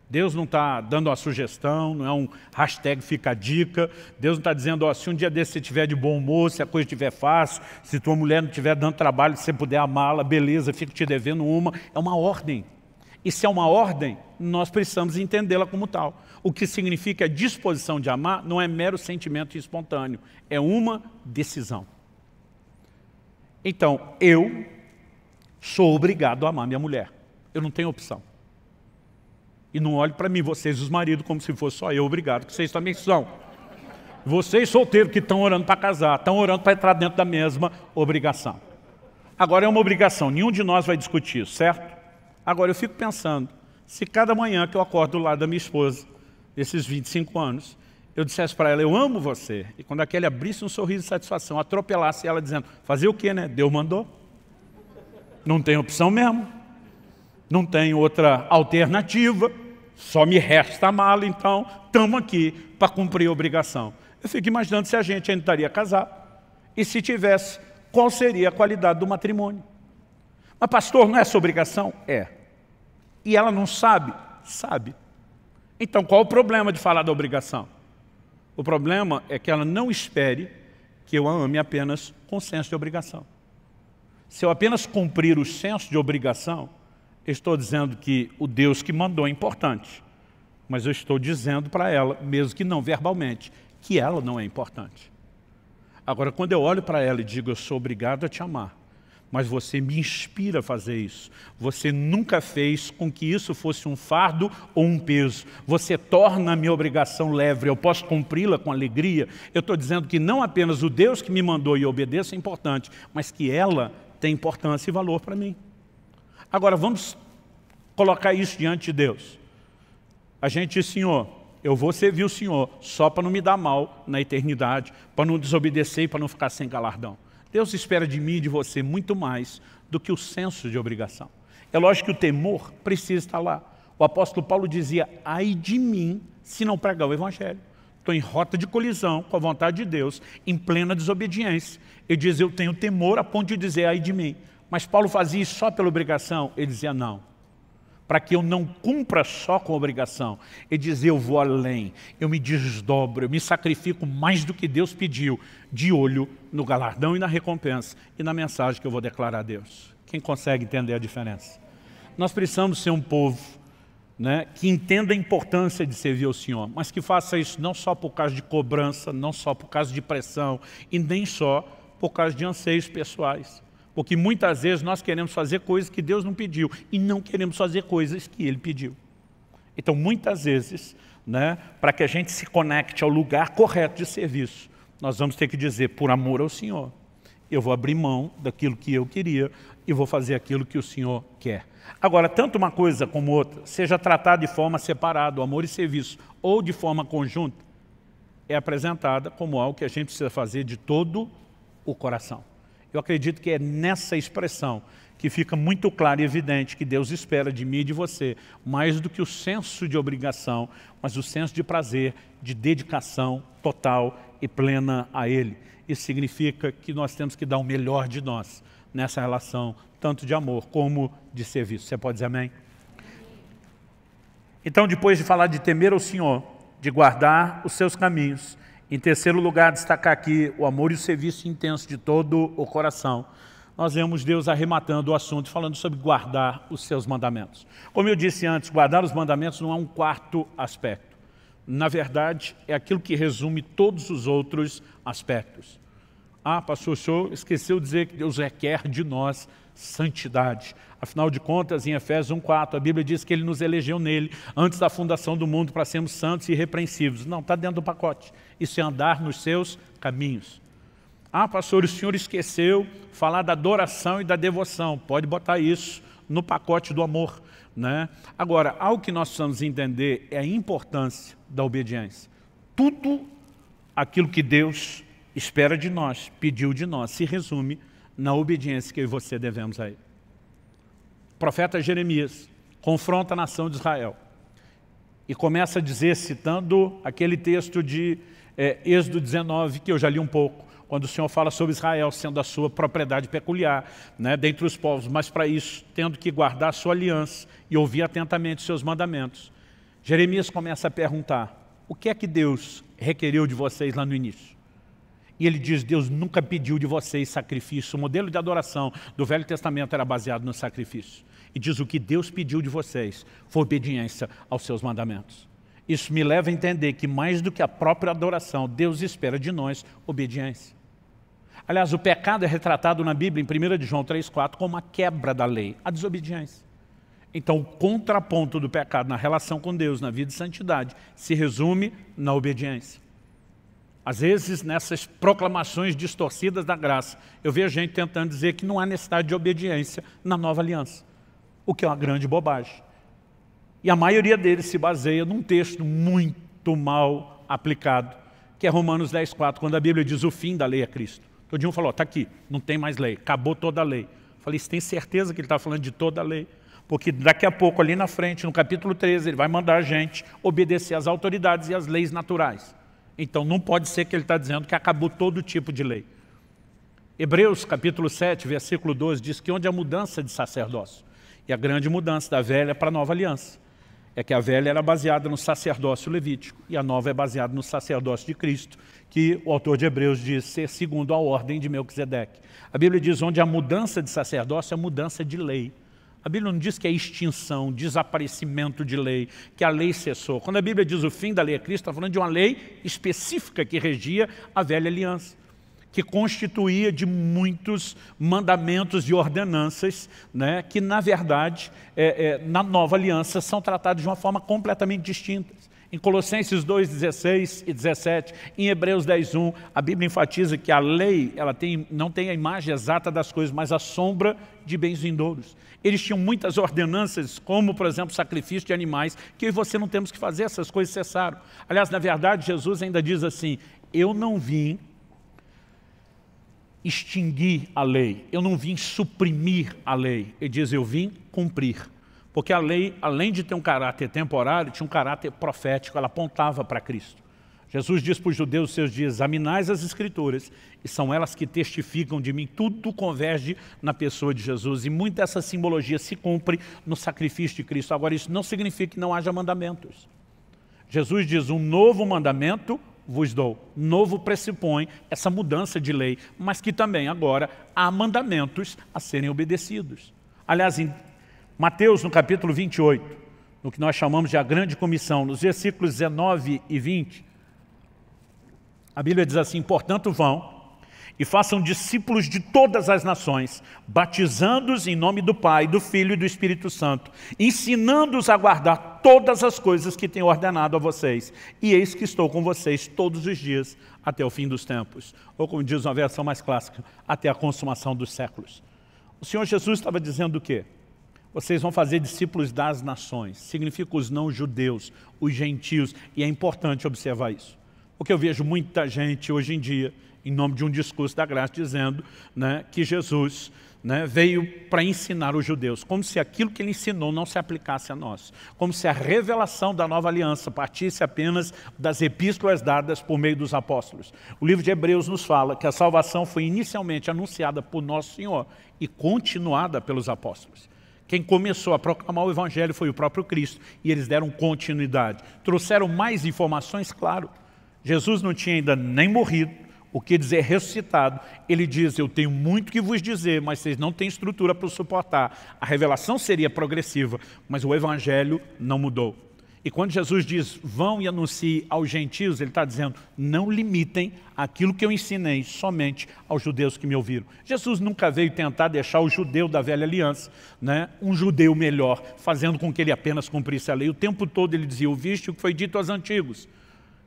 Deus não está dando uma sugestão, não é um hashtag fica a dica. Deus não está dizendo: ó, se um dia desse você estiver de bom humor, se a coisa estiver fácil, se tua mulher não estiver dando trabalho, se você puder amá-la, beleza, fico te devendo uma. É uma ordem. E se é uma ordem, nós precisamos entendê-la como tal. O que significa a disposição de amar não é mero sentimento espontâneo, é uma decisão. Então, eu sou obrigado a amar minha mulher. Eu não tenho opção. E não olhe para mim, vocês os maridos, como se fosse só eu obrigado, que vocês também são. Vocês solteiros que estão orando para casar, estão orando para entrar dentro da mesma obrigação. Agora é uma obrigação, nenhum de nós vai discutir isso, certo? Agora eu fico pensando, se cada manhã que eu acordo do lado da minha esposa, desses 25 anos, eu dissesse para ela: eu amo você, e quando aquele abrisse um sorriso de satisfação, atropelasse ela dizendo: fazer o quê, né? Deus mandou. Não tem opção mesmo. Não tem outra alternativa. Só me resta amá-lo, então estamos aqui para cumprir a obrigação. Eu fico imaginando se a gente ainda estaria casado. E se tivesse, qual seria a qualidade do matrimônio? Mas pastor, não é essa obrigação? É. E ela não sabe? Sabe. Então qual o problema de falar da obrigação? O problema é que ela não espere que eu a ame apenas com senso de obrigação. Se eu apenas cumprir o senso de obrigação, eu estou dizendo que o Deus que mandou é importante, mas eu estou dizendo para ela, mesmo que não verbalmente, que ela não é importante. Agora, quando eu olho para ela e digo: eu sou obrigado a te amar, mas você me inspira a fazer isso, você nunca fez com que isso fosse um fardo ou um peso, você torna a minha obrigação leve, eu posso cumpri-la com alegria. Eu estou dizendo que não apenas o Deus que me mandou e eu obedeço é importante, mas que ela tem importância e valor para mim. Agora vamos colocar isso diante de Deus. A gente diz, Senhor, eu vou servir o Senhor só para não me dar mal na eternidade, para não desobedecer e para não ficar sem galardão. Deus espera de mim e de você muito mais do que o senso de obrigação. É lógico que o temor precisa estar lá. O apóstolo Paulo dizia, ai de mim se não pregar o Evangelho. Estou em rota de colisão com a vontade de Deus, em plena desobediência. Ele diz, eu tenho temor a ponto de dizer, ai de mim. Mas Paulo fazia isso só pela obrigação? Ele dizia, não. Para que eu não cumpra só com a obrigação. Ele dizia, eu vou além, eu me desdobro, eu me sacrifico mais do que Deus pediu, de olho no galardão e na recompensa, e na mensagem que eu vou declarar a Deus. Quem consegue entender a diferença? Nós precisamos ser um povo, né, que entenda a importância de servir ao Senhor, mas que faça isso não só por causa de cobrança, não só por causa de pressão, e nem só por causa de anseios pessoais. Porque muitas vezes nós queremos fazer coisas que Deus não pediu, e não queremos fazer coisas que Ele pediu. Então, muitas vezes, né, para que a gente se conecte ao lugar correto de serviço, nós vamos ter que dizer, por amor ao Senhor, eu vou abrir mão daquilo que eu queria e vou fazer aquilo que o Senhor quer. Agora, tanto uma coisa como outra, seja tratada de forma separada, o amor e serviço, ou de forma conjunta, é apresentada como algo que a gente precisa fazer de todo o coração. Eu acredito que é nessa expressão que fica muito claro e evidente que Deus espera de mim e de você, mais do que o senso de obrigação, mas o senso de prazer, de dedicação total e plena a Ele. Isso significa que nós temos que dar o melhor de nós nessa relação, tanto de amor como de serviço. Você pode dizer amém? Então, depois de falar de temer ao Senhor, de guardar os seus caminhos, em terceiro lugar, destacar aqui o amor e o serviço intenso de todo o coração, nós vemos Deus arrematando o assunto, falando sobre guardar os seus mandamentos. Como eu disse antes, guardar os mandamentos não é um quarto aspecto. Na verdade, é aquilo que resume todos os outros aspectos. Ah, pastor, o senhor esqueceu de dizer que Deus requer de nós santidade. Afinal de contas, em Efésios 1:4, a Bíblia diz que Ele nos elegeu nele, antes da fundação do mundo, para sermos santos e irrepreensíveis. Não, está dentro do pacote. Isso é andar nos seus caminhos. Ah, pastor, o senhor esqueceu falar da adoração e da devoção. Pode botar isso no pacote do amor, né? Agora, algo que nós precisamos entender é a importância da obediência. Tudo aquilo que Deus espera de nós, pediu de nós, se resume na obediência que eu e você devemos a Ele. O profeta Jeremias confronta a nação de Israel e começa a dizer, citando aquele texto de Êxodo 19, que eu já li um pouco, quando o Senhor fala sobre Israel sendo a sua propriedade peculiar, né, dentre os povos, mas para isso, tendo que guardar a sua aliança e ouvir atentamente os seus mandamentos. Jeremias começa a perguntar, o que é que Deus requeriu de vocês lá no início? E ele diz, Deus nunca pediu de vocês sacrifício. O modelo de adoração do Velho Testamento era baseado no sacrifício. E diz, o que Deus pediu de vocês foi obediência aos seus mandamentos. Isso me leva a entender que mais do que a própria adoração, Deus espera de nós obediência. Aliás, o pecado é retratado na Bíblia, em 1 de João 3,4, como a quebra da lei, a desobediência. Então, o contraponto do pecado na relação com Deus, na vida de santidade, se resume na obediência. Às vezes, nessas proclamações distorcidas da graça, eu vejo gente tentando dizer que não há necessidade de obediência na nova aliança, o que é uma grande bobagem. E a maioria deles se baseia num texto muito mal aplicado, que é Romanos 10,4, quando a Bíblia diz o fim da lei é Cristo. Todo dia falou, está aqui, não tem mais lei, acabou toda a lei. Eu falei, você tem certeza que ele está falando de toda a lei? Porque daqui a pouco, ali na frente, no capítulo 13, ele vai mandar a gente obedecer às autoridades e às leis naturais. Então não pode ser que ele está dizendo que acabou todo tipo de lei. Hebreus capítulo 7, versículo 12, diz que onde há mudança de sacerdócio, e a grande mudança da velha para a nova aliança, é que a velha era baseada no sacerdócio levítico, e a nova é baseada no sacerdócio de Cristo, que o autor de Hebreus diz ser segundo a ordem de Melquisedeque. A Bíblia diz onde há mudança de sacerdócio é mudança de lei. A Bíblia não diz que é extinção, desaparecimento de lei, que a lei cessou. Quando a Bíblia diz o fim da lei é Cristo, está falando de uma lei específica que regia a velha aliança, que constituía de muitos mandamentos e ordenanças, né, que na verdade, na nova aliança, são tratados de uma forma completamente distinta. Em Colossenses 2, 16 e 17, em Hebreus 10, 1, a Bíblia enfatiza que a lei não tem a imagem exata das coisas, mas a sombra de bens vindouros. Eles tinham muitas ordenanças, como, por exemplo, sacrifício de animais, que eu e você não temos que fazer, essas coisas cessaram. Aliás, na verdade, Jesus ainda diz assim, eu não vim extinguir a lei, eu não vim suprimir a lei. Ele diz, eu vim cumprir. Porque a lei, além de ter um caráter temporário, tinha um caráter profético, ela apontava para Cristo. Jesus diz para os judeus, seus dias, examinais as Escrituras, e são elas que testificam de mim, tudo converge na pessoa de Jesus, e muita dessa simbologia se cumpre no sacrifício de Cristo. Agora, isso não significa que não haja mandamentos. Jesus diz, um novo mandamento vos dou. Novo pressupõe essa mudança de lei, mas que também agora há mandamentos a serem obedecidos. Aliás, em Mateus, no capítulo 28, no que nós chamamos de a grande comissão, nos versículos 19 e 20, a Bíblia diz assim, portanto vão e façam discípulos de todas as nações, batizando-os em nome do Pai, do Filho e do Espírito Santo, ensinando-os a guardar todas as coisas que tenho ordenado a vocês. E eis que estou com vocês todos os dias até o fim dos tempos. Ou como diz uma versão mais clássica, até a consumação dos séculos. O Senhor Jesus estava dizendo o quê? Vocês vão fazer discípulos das nações. Significa os não-judeus, os gentios. E é importante observar isso. Porque eu vejo muita gente hoje em dia, em nome de um discurso da graça, dizendo, né, que Jesus, né, veio para ensinar os judeus. Como se aquilo que ele ensinou não se aplicasse a nós. Como se a revelação da nova aliança partisse apenas das epístolas dadas por meio dos apóstolos. O livro de Hebreus nos fala que a salvação foi inicialmente anunciada por Nosso Senhor e continuada pelos apóstolos. Quem começou a proclamar o Evangelho foi o próprio Cristo, e eles deram continuidade. Trouxeram mais informações, claro. Jesus não tinha ainda nem morrido, o que dizer ressuscitado. Ele diz, eu tenho muito que vos dizer, mas vocês não têm estrutura para suportar. A revelação seria progressiva, mas o Evangelho não mudou. E quando Jesus diz, vão e anunciem aos gentios, ele está dizendo, não limitem aquilo que eu ensinei somente aos judeus que me ouviram. Jesus nunca veio tentar deixar o judeu da velha aliança, né, um judeu melhor, fazendo com que ele apenas cumprisse a lei. O tempo todo ele dizia, ouviste o que foi dito aos antigos,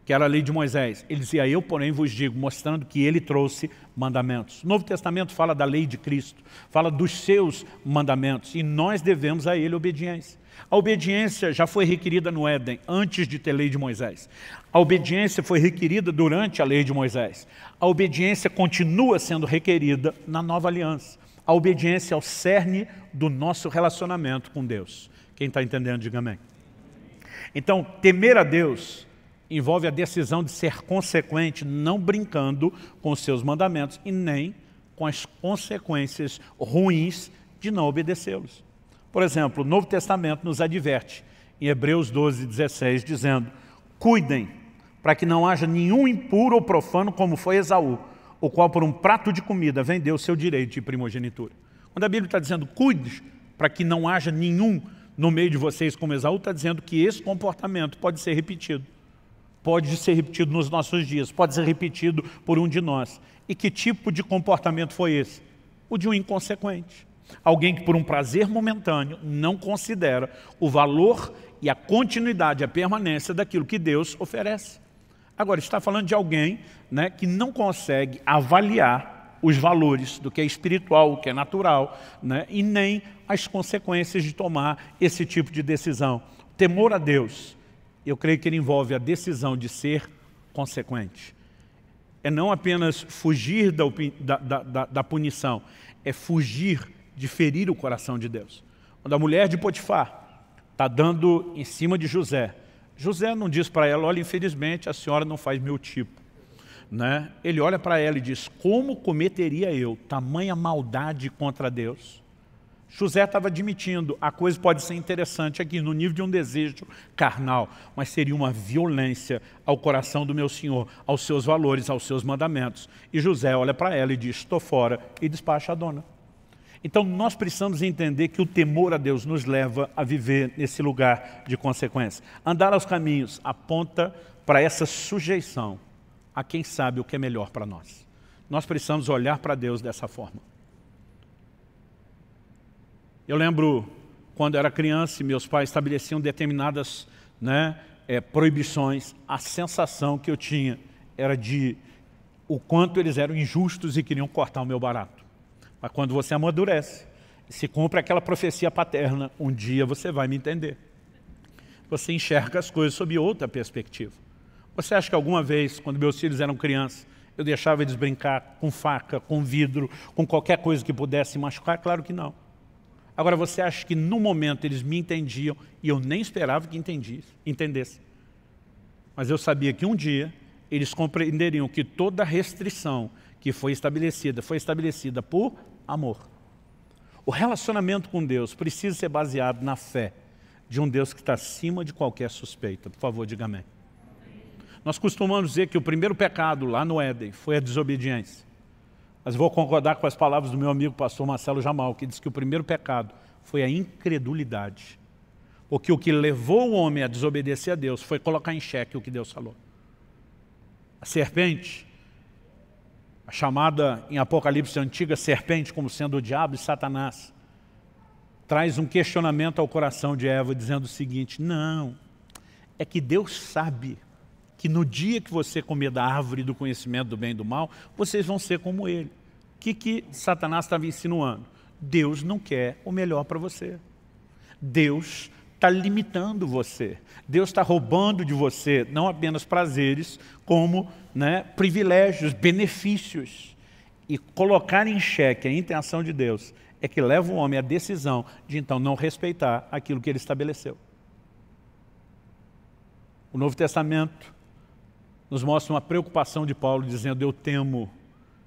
que era a lei de Moisés. Ele dizia, eu porém vos digo, mostrando que ele trouxe mandamentos. O Novo Testamento fala da lei de Cristo, fala dos seus mandamentos, e nós devemos a ele obediência. A obediência já foi requerida no Éden, antes de ter lei de Moisés. A obediência foi requerida durante a lei de Moisés. A obediência continua sendo requerida na nova aliança. A obediência é o cerne do nosso relacionamento com Deus. Quem está entendendo, diga amém. Então, temer a Deus envolve a decisão de ser consequente, não brincando com os seus mandamentos e nem com as consequências ruins de não obedecê-los. Por exemplo, o Novo Testamento nos adverte, em Hebreus 12, 16, dizendo, cuidem para que não haja nenhum impuro ou profano como foi Esaú, o qual por um prato de comida vendeu o seu direito de primogenitura. Quando a Bíblia está dizendo, cuide para que não haja nenhum no meio de vocês como Esaú, está dizendo que esse comportamento pode ser repetido. Pode ser repetido nos nossos dias, pode ser repetido por um de nós. E que tipo de comportamento foi esse? O de um inconsequente. Alguém que por um prazer momentâneo não considera o valor e a continuidade, a permanência daquilo que Deus oferece. Agora, está falando de alguém, né, que não consegue avaliar os valores do que é espiritual, o que é natural, né, e nem as consequências de tomar esse tipo de decisão. O temor a Deus, eu creio que ele envolve a decisão de ser consequente. É não apenas fugir da punição, é fugir de ferir o coração de Deus. Quando a mulher de Potifar está dando em cima de José, José não diz para ela, olha, infelizmente a senhora não faz meu tipo. Né? Ele olha para ela e diz, como cometeria eu tamanha maldade contra Deus? José estava admitindo, a coisa pode ser interessante aqui, no nível de um desejo carnal, mas seria uma violência ao coração do meu Senhor, aos seus valores, aos seus mandamentos. E José olha para ela e diz, estou fora, e despacha a dona. Então nós precisamos entender que o temor a Deus nos leva a viver nesse lugar de consequência. Andar aos caminhos aponta para essa sujeição a quem sabe o que é melhor para nós. Nós precisamos olhar para Deus dessa forma. Eu lembro quando eu era criança e meus pais estabeleciam determinadas, né, proibições, a sensação que eu tinha era de o quanto eles eram injustos e queriam cortar o meu barato. Mas quando você amadurece, se cumpre aquela profecia paterna, um dia você vai me entender. Você enxerga as coisas sob outra perspectiva. Você acha que alguma vez, quando meus filhos eram crianças, eu deixava eles brincar com faca, com vidro, com qualquer coisa que pudesse machucar? Claro que não. Agora, você acha que no momento eles me entendiam e eu nem esperava que entendessem. Mas eu sabia que um dia eles compreenderiam que toda restrição que foi estabelecida por amor. O relacionamento com Deus precisa ser baseado na fé de um Deus que está acima de qualquer suspeita. Por favor, diga amém. Nós costumamos dizer que o primeiro pecado lá no Éden foi a desobediência. Mas vou concordar com as palavras do meu amigo pastor Marcelo Jamal, que diz que o primeiro pecado foi a incredulidade. Porque o que levou o homem a desobedecer a Deus foi colocar em xeque o que Deus falou. A serpente, a chamada em Apocalipse antiga serpente como sendo o diabo e Satanás, traz um questionamento ao coração de Eva dizendo o seguinte: não, é que Deus sabe que no dia que você comer da árvore do conhecimento do bem e do mal, vocês vão ser como ele. O que Satanás estava insinuando? Deus não quer o melhor para você. Deus está limitando você. Deus está roubando de você não apenas prazeres, como privilégios, benefícios. E colocar em xeque a intenção de Deus é que leva o homem à decisão de então não respeitar aquilo que ele estabeleceu. O Novo Testamento nos mostra uma preocupação de Paulo dizendo: eu temo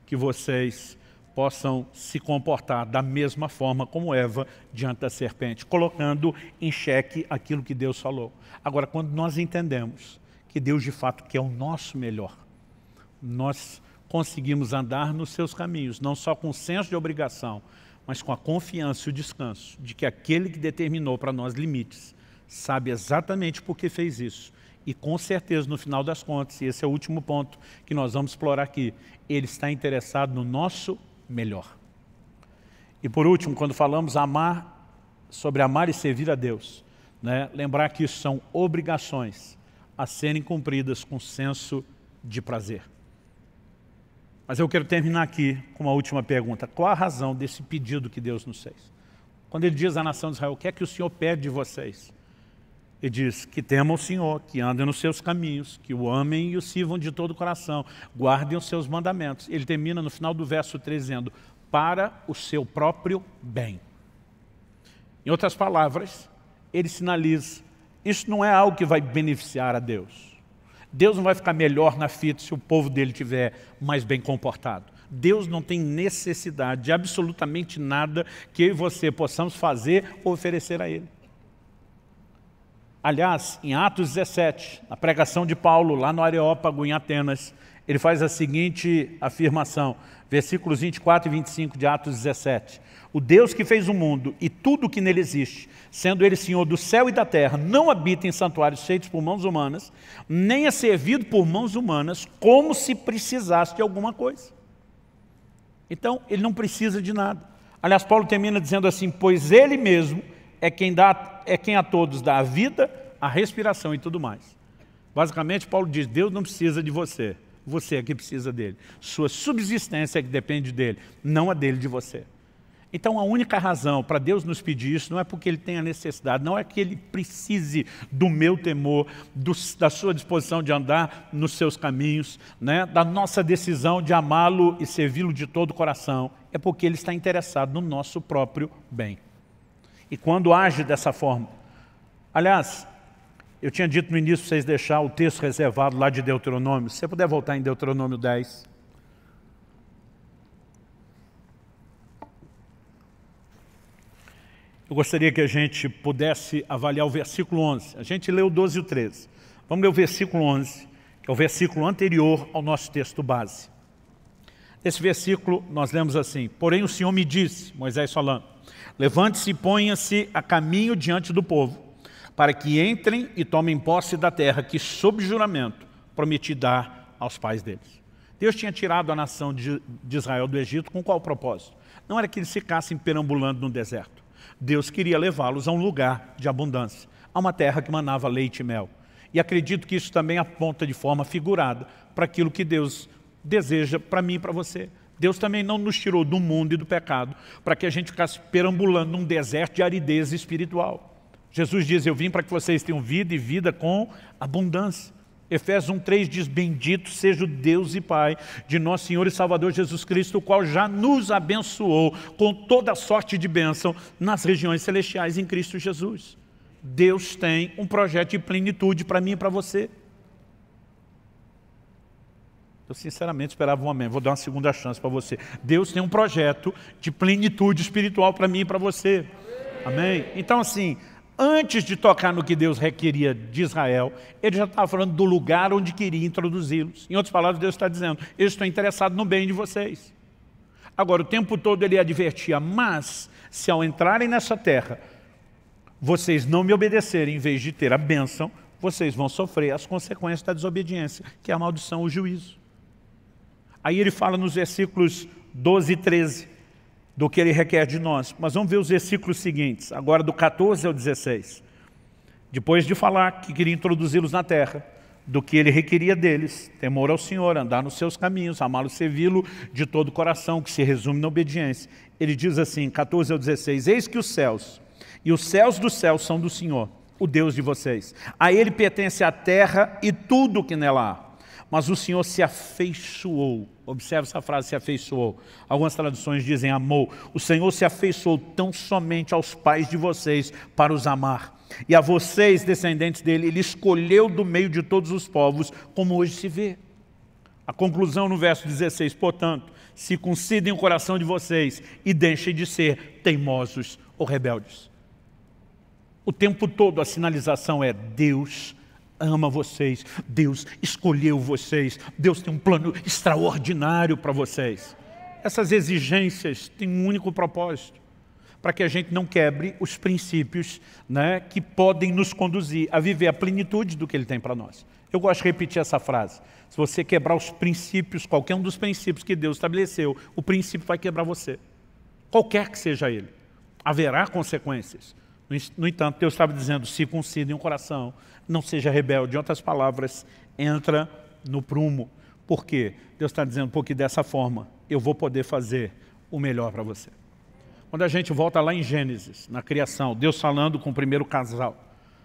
que vocês possam se comportar da mesma forma como Eva diante da serpente, colocando em xeque aquilo que Deus falou. Agora, quando nós entendemos que Deus de fato quer o nosso melhor, nós conseguimos andar nos seus caminhos, não só com o senso de obrigação, mas com a confiança e o descanso de que aquele que determinou para nós limites sabe exatamente por que fez isso. E com certeza, no final das contas, e esse é o último ponto que nós vamos explorar aqui, ele está interessado no nosso melhor. E por último, quando falamos sobre amar e servir a Deus, lembrar que isso são obrigações a serem cumpridas com senso de prazer. Mas eu quero terminar aqui com uma última pergunta. Qual a razão desse pedido que Deus nos fez? Quando ele diz à nação de Israel: o que é que o Senhor pede de vocês? Ele diz que temam o Senhor, que andem nos seus caminhos, que o amem e o sirvam de todo o coração, guardem os seus mandamentos. Ele termina no final do verso 3 dizendo: para o seu próprio bem. Em outras palavras, ele sinaliza: isso não é algo que vai beneficiar a Deus. Deus não vai ficar melhor na fita se o povo dele estiver mais bem comportado. Deus não tem necessidade de absolutamente nada que eu e você possamos fazer ou oferecer a ele. Aliás, em Atos 17, na pregação de Paulo, lá no Areópago, em Atenas, ele faz a seguinte afirmação, versículos 24 e 25 de Atos 17. O Deus que fez o mundo e tudo o que nele existe, sendo ele Senhor do céu e da terra, não habita em santuários feitos por mãos humanas, nem é servido por mãos humanas, como se precisasse de alguma coisa. Então, ele não precisa de nada. Aliás, Paulo termina dizendo assim: pois ele mesmo é quem a todos dá a vida, a respiração e tudo mais. Basicamente, Paulo diz: Deus não precisa de você, você é que precisa dele. Sua subsistência é que depende dele, não a dele de você. Então, a única razão para Deus nos pedir isso não é porque ele tenha necessidade, não é que ele precise do meu temor, da sua disposição de andar nos seus caminhos, da nossa decisão de amá-lo e servi-lo de todo o coração. É porque ele está interessado no nosso próprio bem. E quando age dessa forma, aliás, eu tinha dito no início para vocês deixar o texto reservado lá de Deuteronômio. Se você puder voltar em Deuteronômio 10. Eu gostaria que a gente pudesse avaliar o versículo 11. A gente leu o 12 e o 13. Vamos ler o versículo 11, que é o versículo anterior ao nosso texto base. Nesse versículo nós lemos assim: porém o Senhor me disse, Moisés falando, levante-se e ponha-se a caminho diante do povo, para que entrem e tomem posse da terra que, sob juramento, prometi dar aos pais deles. Deus tinha tirado a nação de Israel do Egito com qual propósito? Não era que eles ficassem perambulando no deserto. Deus queria levá-los a um lugar de abundância, a uma terra que manava leite e mel. E acredito que isso também aponta de forma figurada para aquilo que Deus deseja para mim e para você. Deus também não nos tirou do mundo e do pecado para que a gente ficasse perambulando num deserto de aridez espiritual. Jesus diz, eu vim para que vocês tenham vida e vida com abundância. Efésios 1:3 diz, bendito seja o Deus e Pai de nosso Senhor e Salvador Jesus Cristo, o qual já nos abençoou com toda sorte de bênção nas regiões celestiais em Cristo Jesus. Deus tem um projeto de plenitude para mim e para você. Eu sinceramente esperava um amém. Vou dar uma segunda chance para você. Deus tem um projeto de plenitude espiritual para mim e para você. Amém? Então assim, antes de tocar no que Deus requeria de Israel, ele já estava falando do lugar onde queria introduzi-los. Em outras palavras, Deus está dizendo, eu estou interessado no bem de vocês. Agora, o tempo todo ele advertia, mas se ao entrarem nessa terra, vocês não me obedecerem, em vez de ter a bênção, vocês vão sofrer as consequências da desobediência, que é a maldição, o juízo. Aí ele fala nos versículos 12 e 13, do que ele requer de nós. Mas vamos ver os versículos seguintes, agora do 14 ao 16. Depois de falar que queria introduzi-los na terra, do que ele requeria deles, temor ao Senhor, andar nos seus caminhos, amá-lo, servi-lo de todo o coração, que se resume na obediência. Ele diz assim, 14 ao 16, eis que os céus e os céus dos céus são do Senhor, o Deus de vocês. A ele pertence a terra e tudo o que nela há. Mas o Senhor se afeiçoou. Observe essa frase, se afeiçoou. Algumas traduções dizem amou. O Senhor se afeiçoou tão somente aos pais de vocês para os amar. E a vocês, descendentes dele, ele escolheu do meio de todos os povos, como hoje se vê. A conclusão no verso 16, portanto, circuncidem o coração de vocês e deixem de ser teimosos ou rebeldes. O tempo todo a sinalização é Deus ama vocês, Deus escolheu vocês, Deus tem um plano extraordinário para vocês. Essas exigências têm um único propósito, para que a gente não quebre os princípios, né, que podem nos conduzir a viver a plenitude do que Ele tem para nós. Eu gosto de repetir essa frase. Se você quebrar os princípios, qualquer um dos princípios que Deus estabeleceu, o princípio vai quebrar você. Qualquer que seja ele. Haverá consequências. No entanto, Deus estava dizendo, circuncidem o coração, não seja rebelde. Em outras palavras, entra no prumo. Por quê? Deus está dizendo, porque dessa forma eu vou poder fazer o melhor para você. Quando a gente volta lá em Gênesis, na criação, Deus falando com o primeiro casal,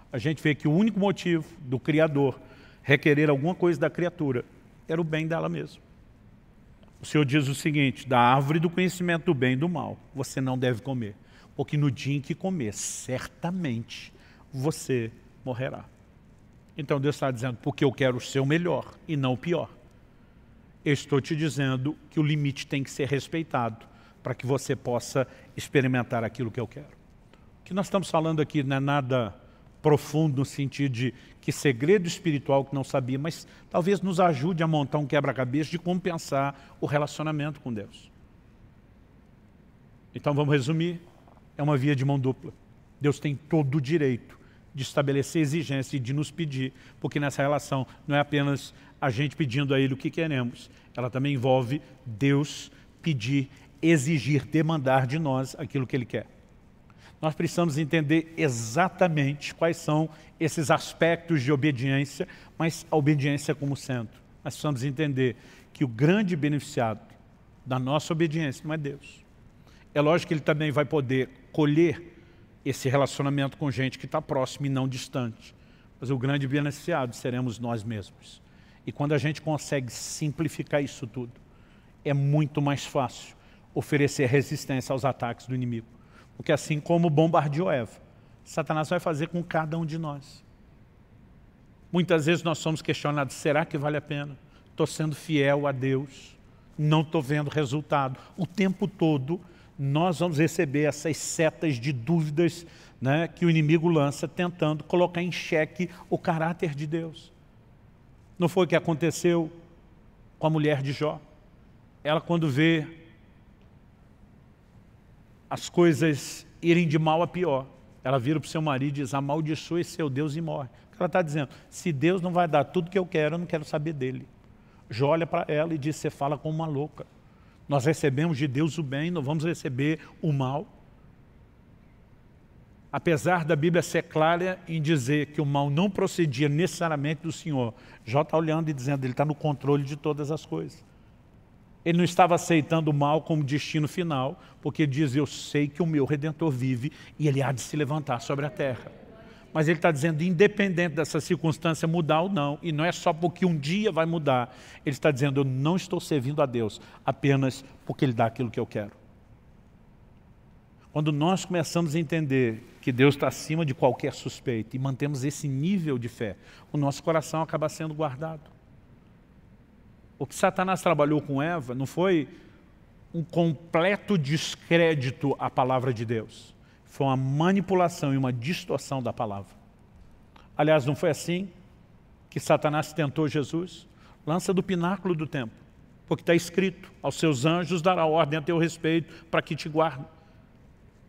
a gente vê que o único motivo do Criador requerer alguma coisa da criatura era o bem dela mesma. O Senhor diz o seguinte, da árvore do conhecimento do bem e do mal, você não deve comer. Porque no dia em que comer, certamente você morrerá. Então Deus está dizendo, porque eu quero o seu melhor e não o pior. Eu estou te dizendo que o limite tem que ser respeitado para que você possa experimentar aquilo que eu quero. O que nós estamos falando aqui não é nada profundo no sentido de que segredo espiritual que não sabia, mas talvez nos ajude a montar um quebra-cabeça de como pensar o relacionamento com Deus. Então vamos resumir. É uma via de mão dupla. Deus tem todo o direito de estabelecer exigência e de nos pedir, porque nessa relação não é apenas a gente pedindo a Ele o que queremos, ela também envolve Deus pedir, exigir, demandar de nós aquilo que Ele quer. Nós precisamos entender exatamente quais são esses aspectos de obediência, mas a obediência como centro. Nós precisamos entender que o grande beneficiado da nossa obediência não é Deus. É lógico que Ele também vai poder colher esse relacionamento com gente que está próximo e não distante. Mas o grande beneficiado seremos nós mesmos. E quando a gente consegue simplificar isso tudo, é muito mais fácil oferecer resistência aos ataques do inimigo. Porque assim como bombardeou Eva, Satanás vai fazer com cada um de nós. Muitas vezes nós somos questionados, será que vale a pena? Estou sendo fiel a Deus, não estou vendo resultado. O tempo todo nós vamos receber essas setas de dúvidas, né, que o inimigo lança tentando colocar em xeque o caráter de Deus. Não foi o que aconteceu com a mulher de Jó? Ela, quando vê as coisas irem de mal a pior, ela vira para o seu marido e diz, amaldiçoe seu Deus e morre. Ela está dizendo, se Deus não vai dar tudo que eu não quero saber dele. Jó olha para ela e diz, você fala como uma louca. Nós recebemos de Deus o bem, não vamos receber o mal. apesar da Bíblia ser clara em dizer que o mal não procedia necessariamente do Senhor, Jó está olhando e dizendo, ele está no controle de todas as coisas. Ele não estava aceitando o mal como destino final, porque ele diz, eu sei que o meu Redentor vive e ele há de se levantar sobre a terra. Mas ele está dizendo, independente dessa circunstância mudar ou não, e não é só porque um dia vai mudar, ele está dizendo, eu não estou servindo a Deus apenas porque Ele dá aquilo que eu quero. Quando nós começamos a entender que Deus está acima de qualquer suspeita e mantemos esse nível de fé, o nosso coração acaba sendo guardado. O que Satanás trabalhou com Eva não foi um completo descrédito à palavra de Deus. Foi uma manipulação e uma distorção da palavra. Aliás, não foi assim que Satanás tentou Jesus? Lança do pináculo do templo, porque está escrito, aos seus anjos dará ordem a teu respeito para que te guardem.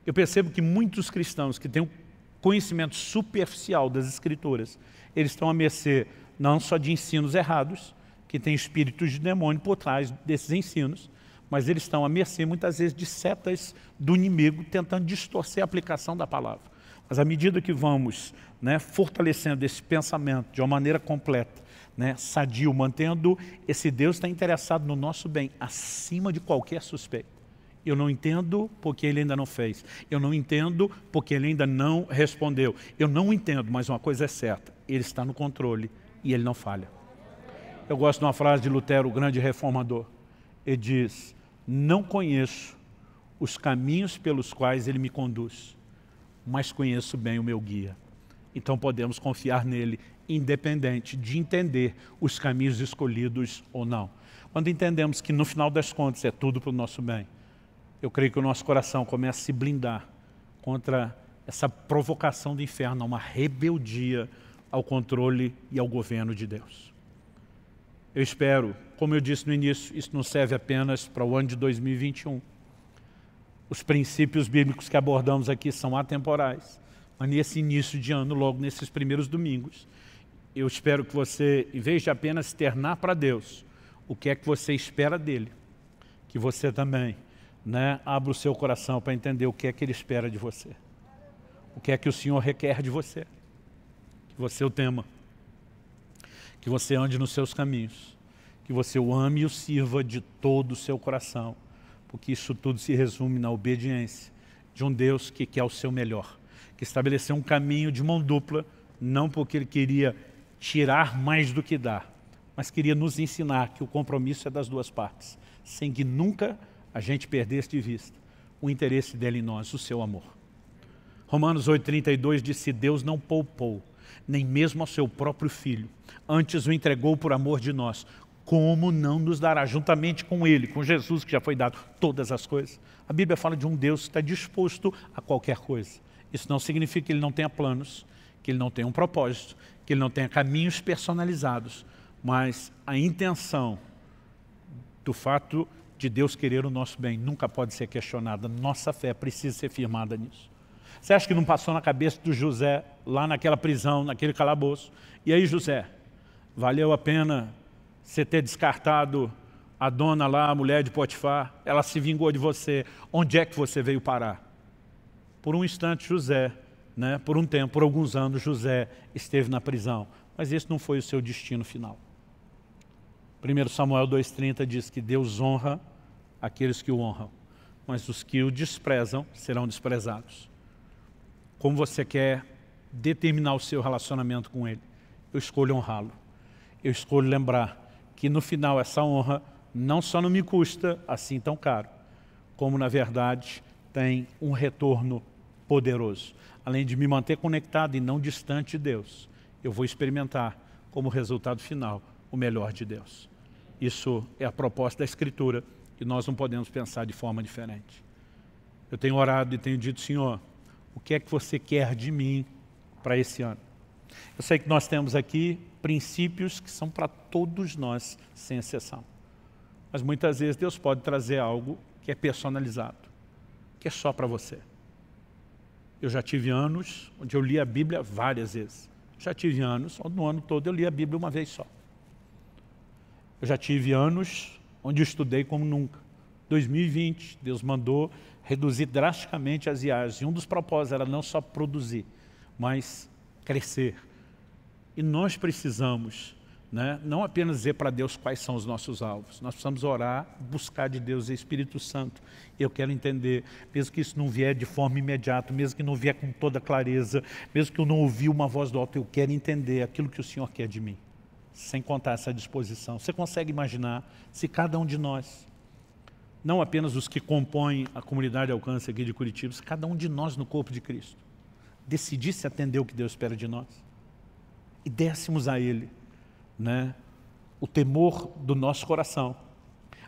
Eu percebo que muitos cristãos que têm um conhecimento superficial das Escrituras, eles estão à mercê não só de ensinos errados, que tem espíritos de demônio por trás desses ensinos, mas eles estão à mercê muitas vezes de setas do inimigo tentando distorcer a aplicação da palavra. Mas à medida que vamos fortalecendo esse pensamento de uma maneira completa, sadio, mantendo esse Deus está interessado no nosso bem, acima de qualquer suspeita. Eu não entendo porque Ele ainda não fez. Eu não entendo porque Ele ainda não respondeu. Eu não entendo, mas uma coisa é certa, Ele está no controle e Ele não falha. Eu gosto de uma frase de Lutero, o grande reformador. Ele diz, não conheço os caminhos pelos quais Ele me conduz, mas conheço bem o meu guia. Então podemos confiar nele, independente de entender os caminhos escolhidos ou não. Quando entendemos que no final das contas é tudo para o nosso bem, eu creio que o nosso coração começa a se blindar contra essa provocação do inferno, uma rebeldia ao controle e ao governo de Deus. Eu espero, como eu disse no início, isso não serve apenas para o ano de 2021. Os princípios bíblicos que abordamos aqui são atemporais. Mas nesse início de ano, logo nesses primeiros domingos, eu espero que você, em vez de apenas externar para Deus o que é que você espera dele, que você também abra o seu coração para entender o que é que Ele espera de você. O que é que o Senhor requer de você. Que você o tema. Que você ande nos seus caminhos. Que você o ame e o sirva de todo o seu coração. Porque isso tudo se resume na obediência de um Deus que quer o seu melhor. Que estabeleceu um caminho de mão dupla, não porque Ele queria tirar mais do que dar, mas queria nos ensinar que o compromisso é das duas partes, sem que nunca a gente perdesse de vista o interesse dele em nós, o seu amor. Romanos 8,32 diz, se Deus não poupou, nem mesmo ao seu próprio Filho, antes o entregou por amor de nós, como não nos dará juntamente com Ele, com Jesus que já foi dado, todas as coisas? A Bíblia fala de um Deus que está disposto a qualquer coisa. Isso não significa que Ele não tenha planos, que Ele não tenha um propósito, que Ele não tenha caminhos personalizados, mas a intenção do fato de Deus querer o nosso bem nunca pode ser questionada. Nossa fé precisa ser firmada nisso. Você acha que não passou na cabeça do José, lá naquela prisão, naquele calabouço? E aí, José, valeu a pena você ter descartado a dona lá, a mulher de Potifar? Ela se vingou de você. Onde é que você veio parar? Por um instante, José, por um tempo, por alguns anos, José esteve na prisão. Mas esse não foi o seu destino final. 1 Samuel 2,30 diz que Deus honra aqueles que o honram, mas os que o desprezam serão desprezados. Como você quer determinar o seu relacionamento com Ele? Eu escolho honrá-lo. Eu escolho lembrar que no final essa honra não só não me custa assim tão caro, como na verdade tem um retorno poderoso. Além de me manter conectado e não distante de Deus, eu vou experimentar como resultado final o melhor de Deus. Isso é a proposta da Escritura e nós não podemos pensar de forma diferente. Eu tenho orado e tenho dito, Senhor, o que é que você quer de mim para esse ano? Eu sei que nós temos aqui princípios que são para todos nós, sem exceção. Mas muitas vezes Deus pode trazer algo que é personalizado, que é só para você. Eu já tive anos onde eu li a Bíblia várias vezes. Já tive anos onde no ano todo eu li a Bíblia uma vez só. Eu já tive anos onde eu estudei como nunca. 2020, Deus mandou reduzir drasticamente as viagens. E um dos propósitos era não só produzir, mas crescer. E nós precisamos, né, não apenas dizer para Deus quais são os nossos alvos. Nós precisamos orar, buscar de Deus o Espírito Santo. Eu quero entender, mesmo que isso não vier de forma imediata, mesmo que não vier com toda clareza, mesmo que eu não ouvi uma voz do alto, eu quero entender aquilo que o Senhor quer de mim. Sem contar essa disposição. Você consegue imaginar se cada um de nós, não apenas os que compõem a comunidade Alcance aqui de Curitiba, se cada um de nós no corpo de Cristo decidisse atender o que Deus espera de nós e dessemos a Ele, né, o temor do nosso coração,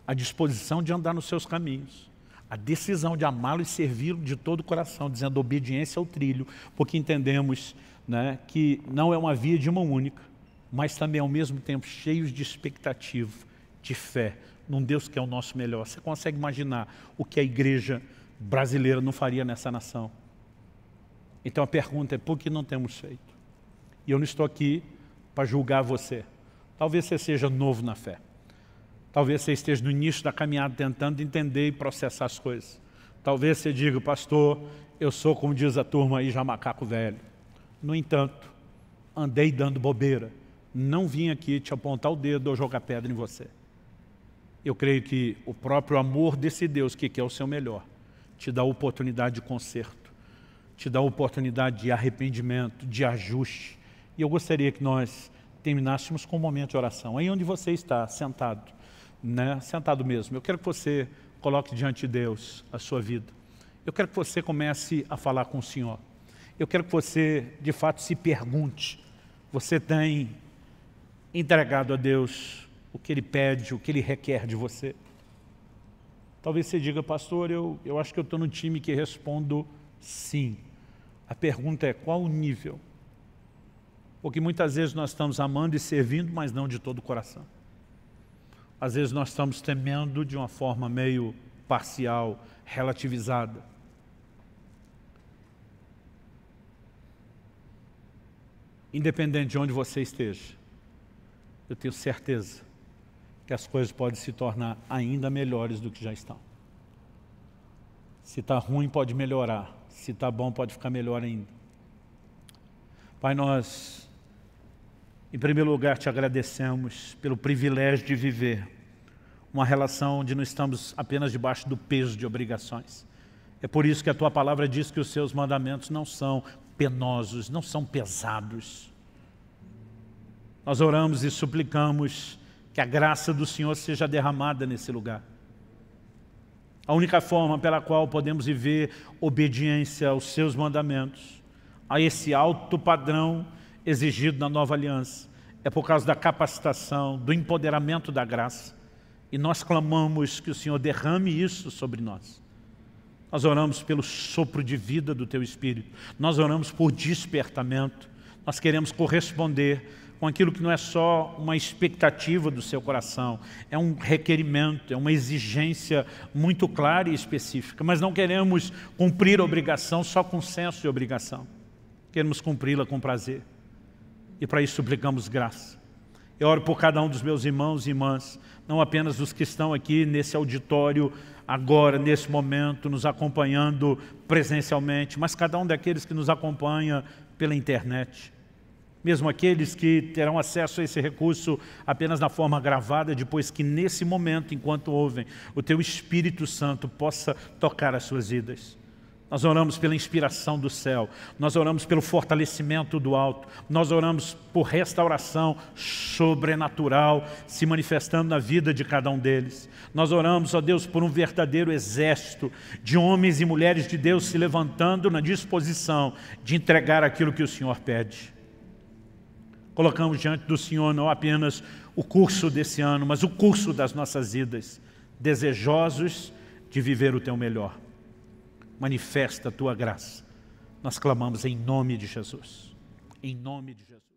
a disposição de andar nos seus caminhos, a decisão de amá-lo e servi-lo de todo o coração, dizendo obediência ao trilho, porque entendemos, né, que não é uma via de mão única, mas também ao mesmo tempo cheios de expectativa, de fé, num Deus que é o nosso melhor. Você consegue imaginar o que a igreja brasileira não faria nessa nação? Então a pergunta é, por que não temos feito? E eu não estou aqui para julgar você. Talvez você seja novo na fé. Talvez você esteja no início da caminhada tentando entender e processar as coisas. Talvez você diga, pastor, eu sou, como diz a turma aí, já macaco velho. No entanto, andei dando bobeira. Não vim aqui te apontar o dedo ou jogar pedra em você. Eu creio que o próprio amor desse Deus, que quer o seu melhor, te dá a oportunidade de conserto, te dá a oportunidade de arrependimento, de ajuste. E eu gostaria que nós terminássemos com um momento de oração. Aí onde você está, sentado, né? Sentado mesmo. Eu quero que você coloque diante de Deus a sua vida. Eu quero que você comece a falar com o Senhor. Eu quero que você, de fato, se pergunte. Você tem entregado a Deus o que Ele pede, o que Ele requer de você? Talvez você diga, pastor, eu acho que eu estou no time que respondo sim. A pergunta é, qual o nível? Porque muitas vezes nós estamos amando e servindo, mas não de todo o coração. Às vezes nós estamos temendo de uma forma meio parcial, relativizada. Independente de onde você esteja, eu tenho certeza que as coisas podem se tornar ainda melhores do que já estão. Se está ruim, pode melhorar. Se está bom, pode ficar melhor ainda. Pai, nós, em primeiro lugar, te agradecemos pelo privilégio de viver uma relação onde não estamos apenas debaixo do peso de obrigações. É por isso que a Tua palavra diz que os Seus mandamentos não são penosos, não são pesados. Nós oramos e suplicamos que a graça do Senhor seja derramada nesse lugar. A única forma pela qual podemos viver obediência aos Seus mandamentos, a esse alto padrão exigido na nova aliança, é por causa da capacitação, do empoderamento da graça. E nós clamamos que o Senhor derrame isso sobre nós. Nós oramos pelo sopro de vida do Teu Espírito. Nós oramos por despertamento. Nós queremos corresponder com aquilo que não é só uma expectativa do seu coração, é um requerimento, é uma exigência muito clara e específica, mas não queremos cumprir a obrigação só com senso de obrigação, queremos cumpri-la com prazer, e para isso suplicamos graça. Eu oro por cada um dos meus irmãos e irmãs, não apenas os que estão aqui nesse auditório, agora, nesse momento, nos acompanhando presencialmente, mas cada um daqueles que nos acompanha pela internet. Mesmo aqueles que terão acesso a esse recurso apenas na forma gravada, depois que nesse momento, enquanto ouvem, o Teu Espírito Santo possa tocar as suas vidas. Nós oramos pela inspiração do céu, nós oramos pelo fortalecimento do alto, nós oramos por restauração sobrenatural se manifestando na vida de cada um deles. Nós oramos, ó Deus, por um verdadeiro exército de homens e mulheres de Deus se levantando na disposição de entregar aquilo que o Senhor pede. Colocamos diante do Senhor não apenas o curso desse ano, mas o curso das nossas vidas, desejosos de viver o Teu melhor. Manifesta a Tua graça. Nós clamamos em nome de Jesus. Em nome de Jesus.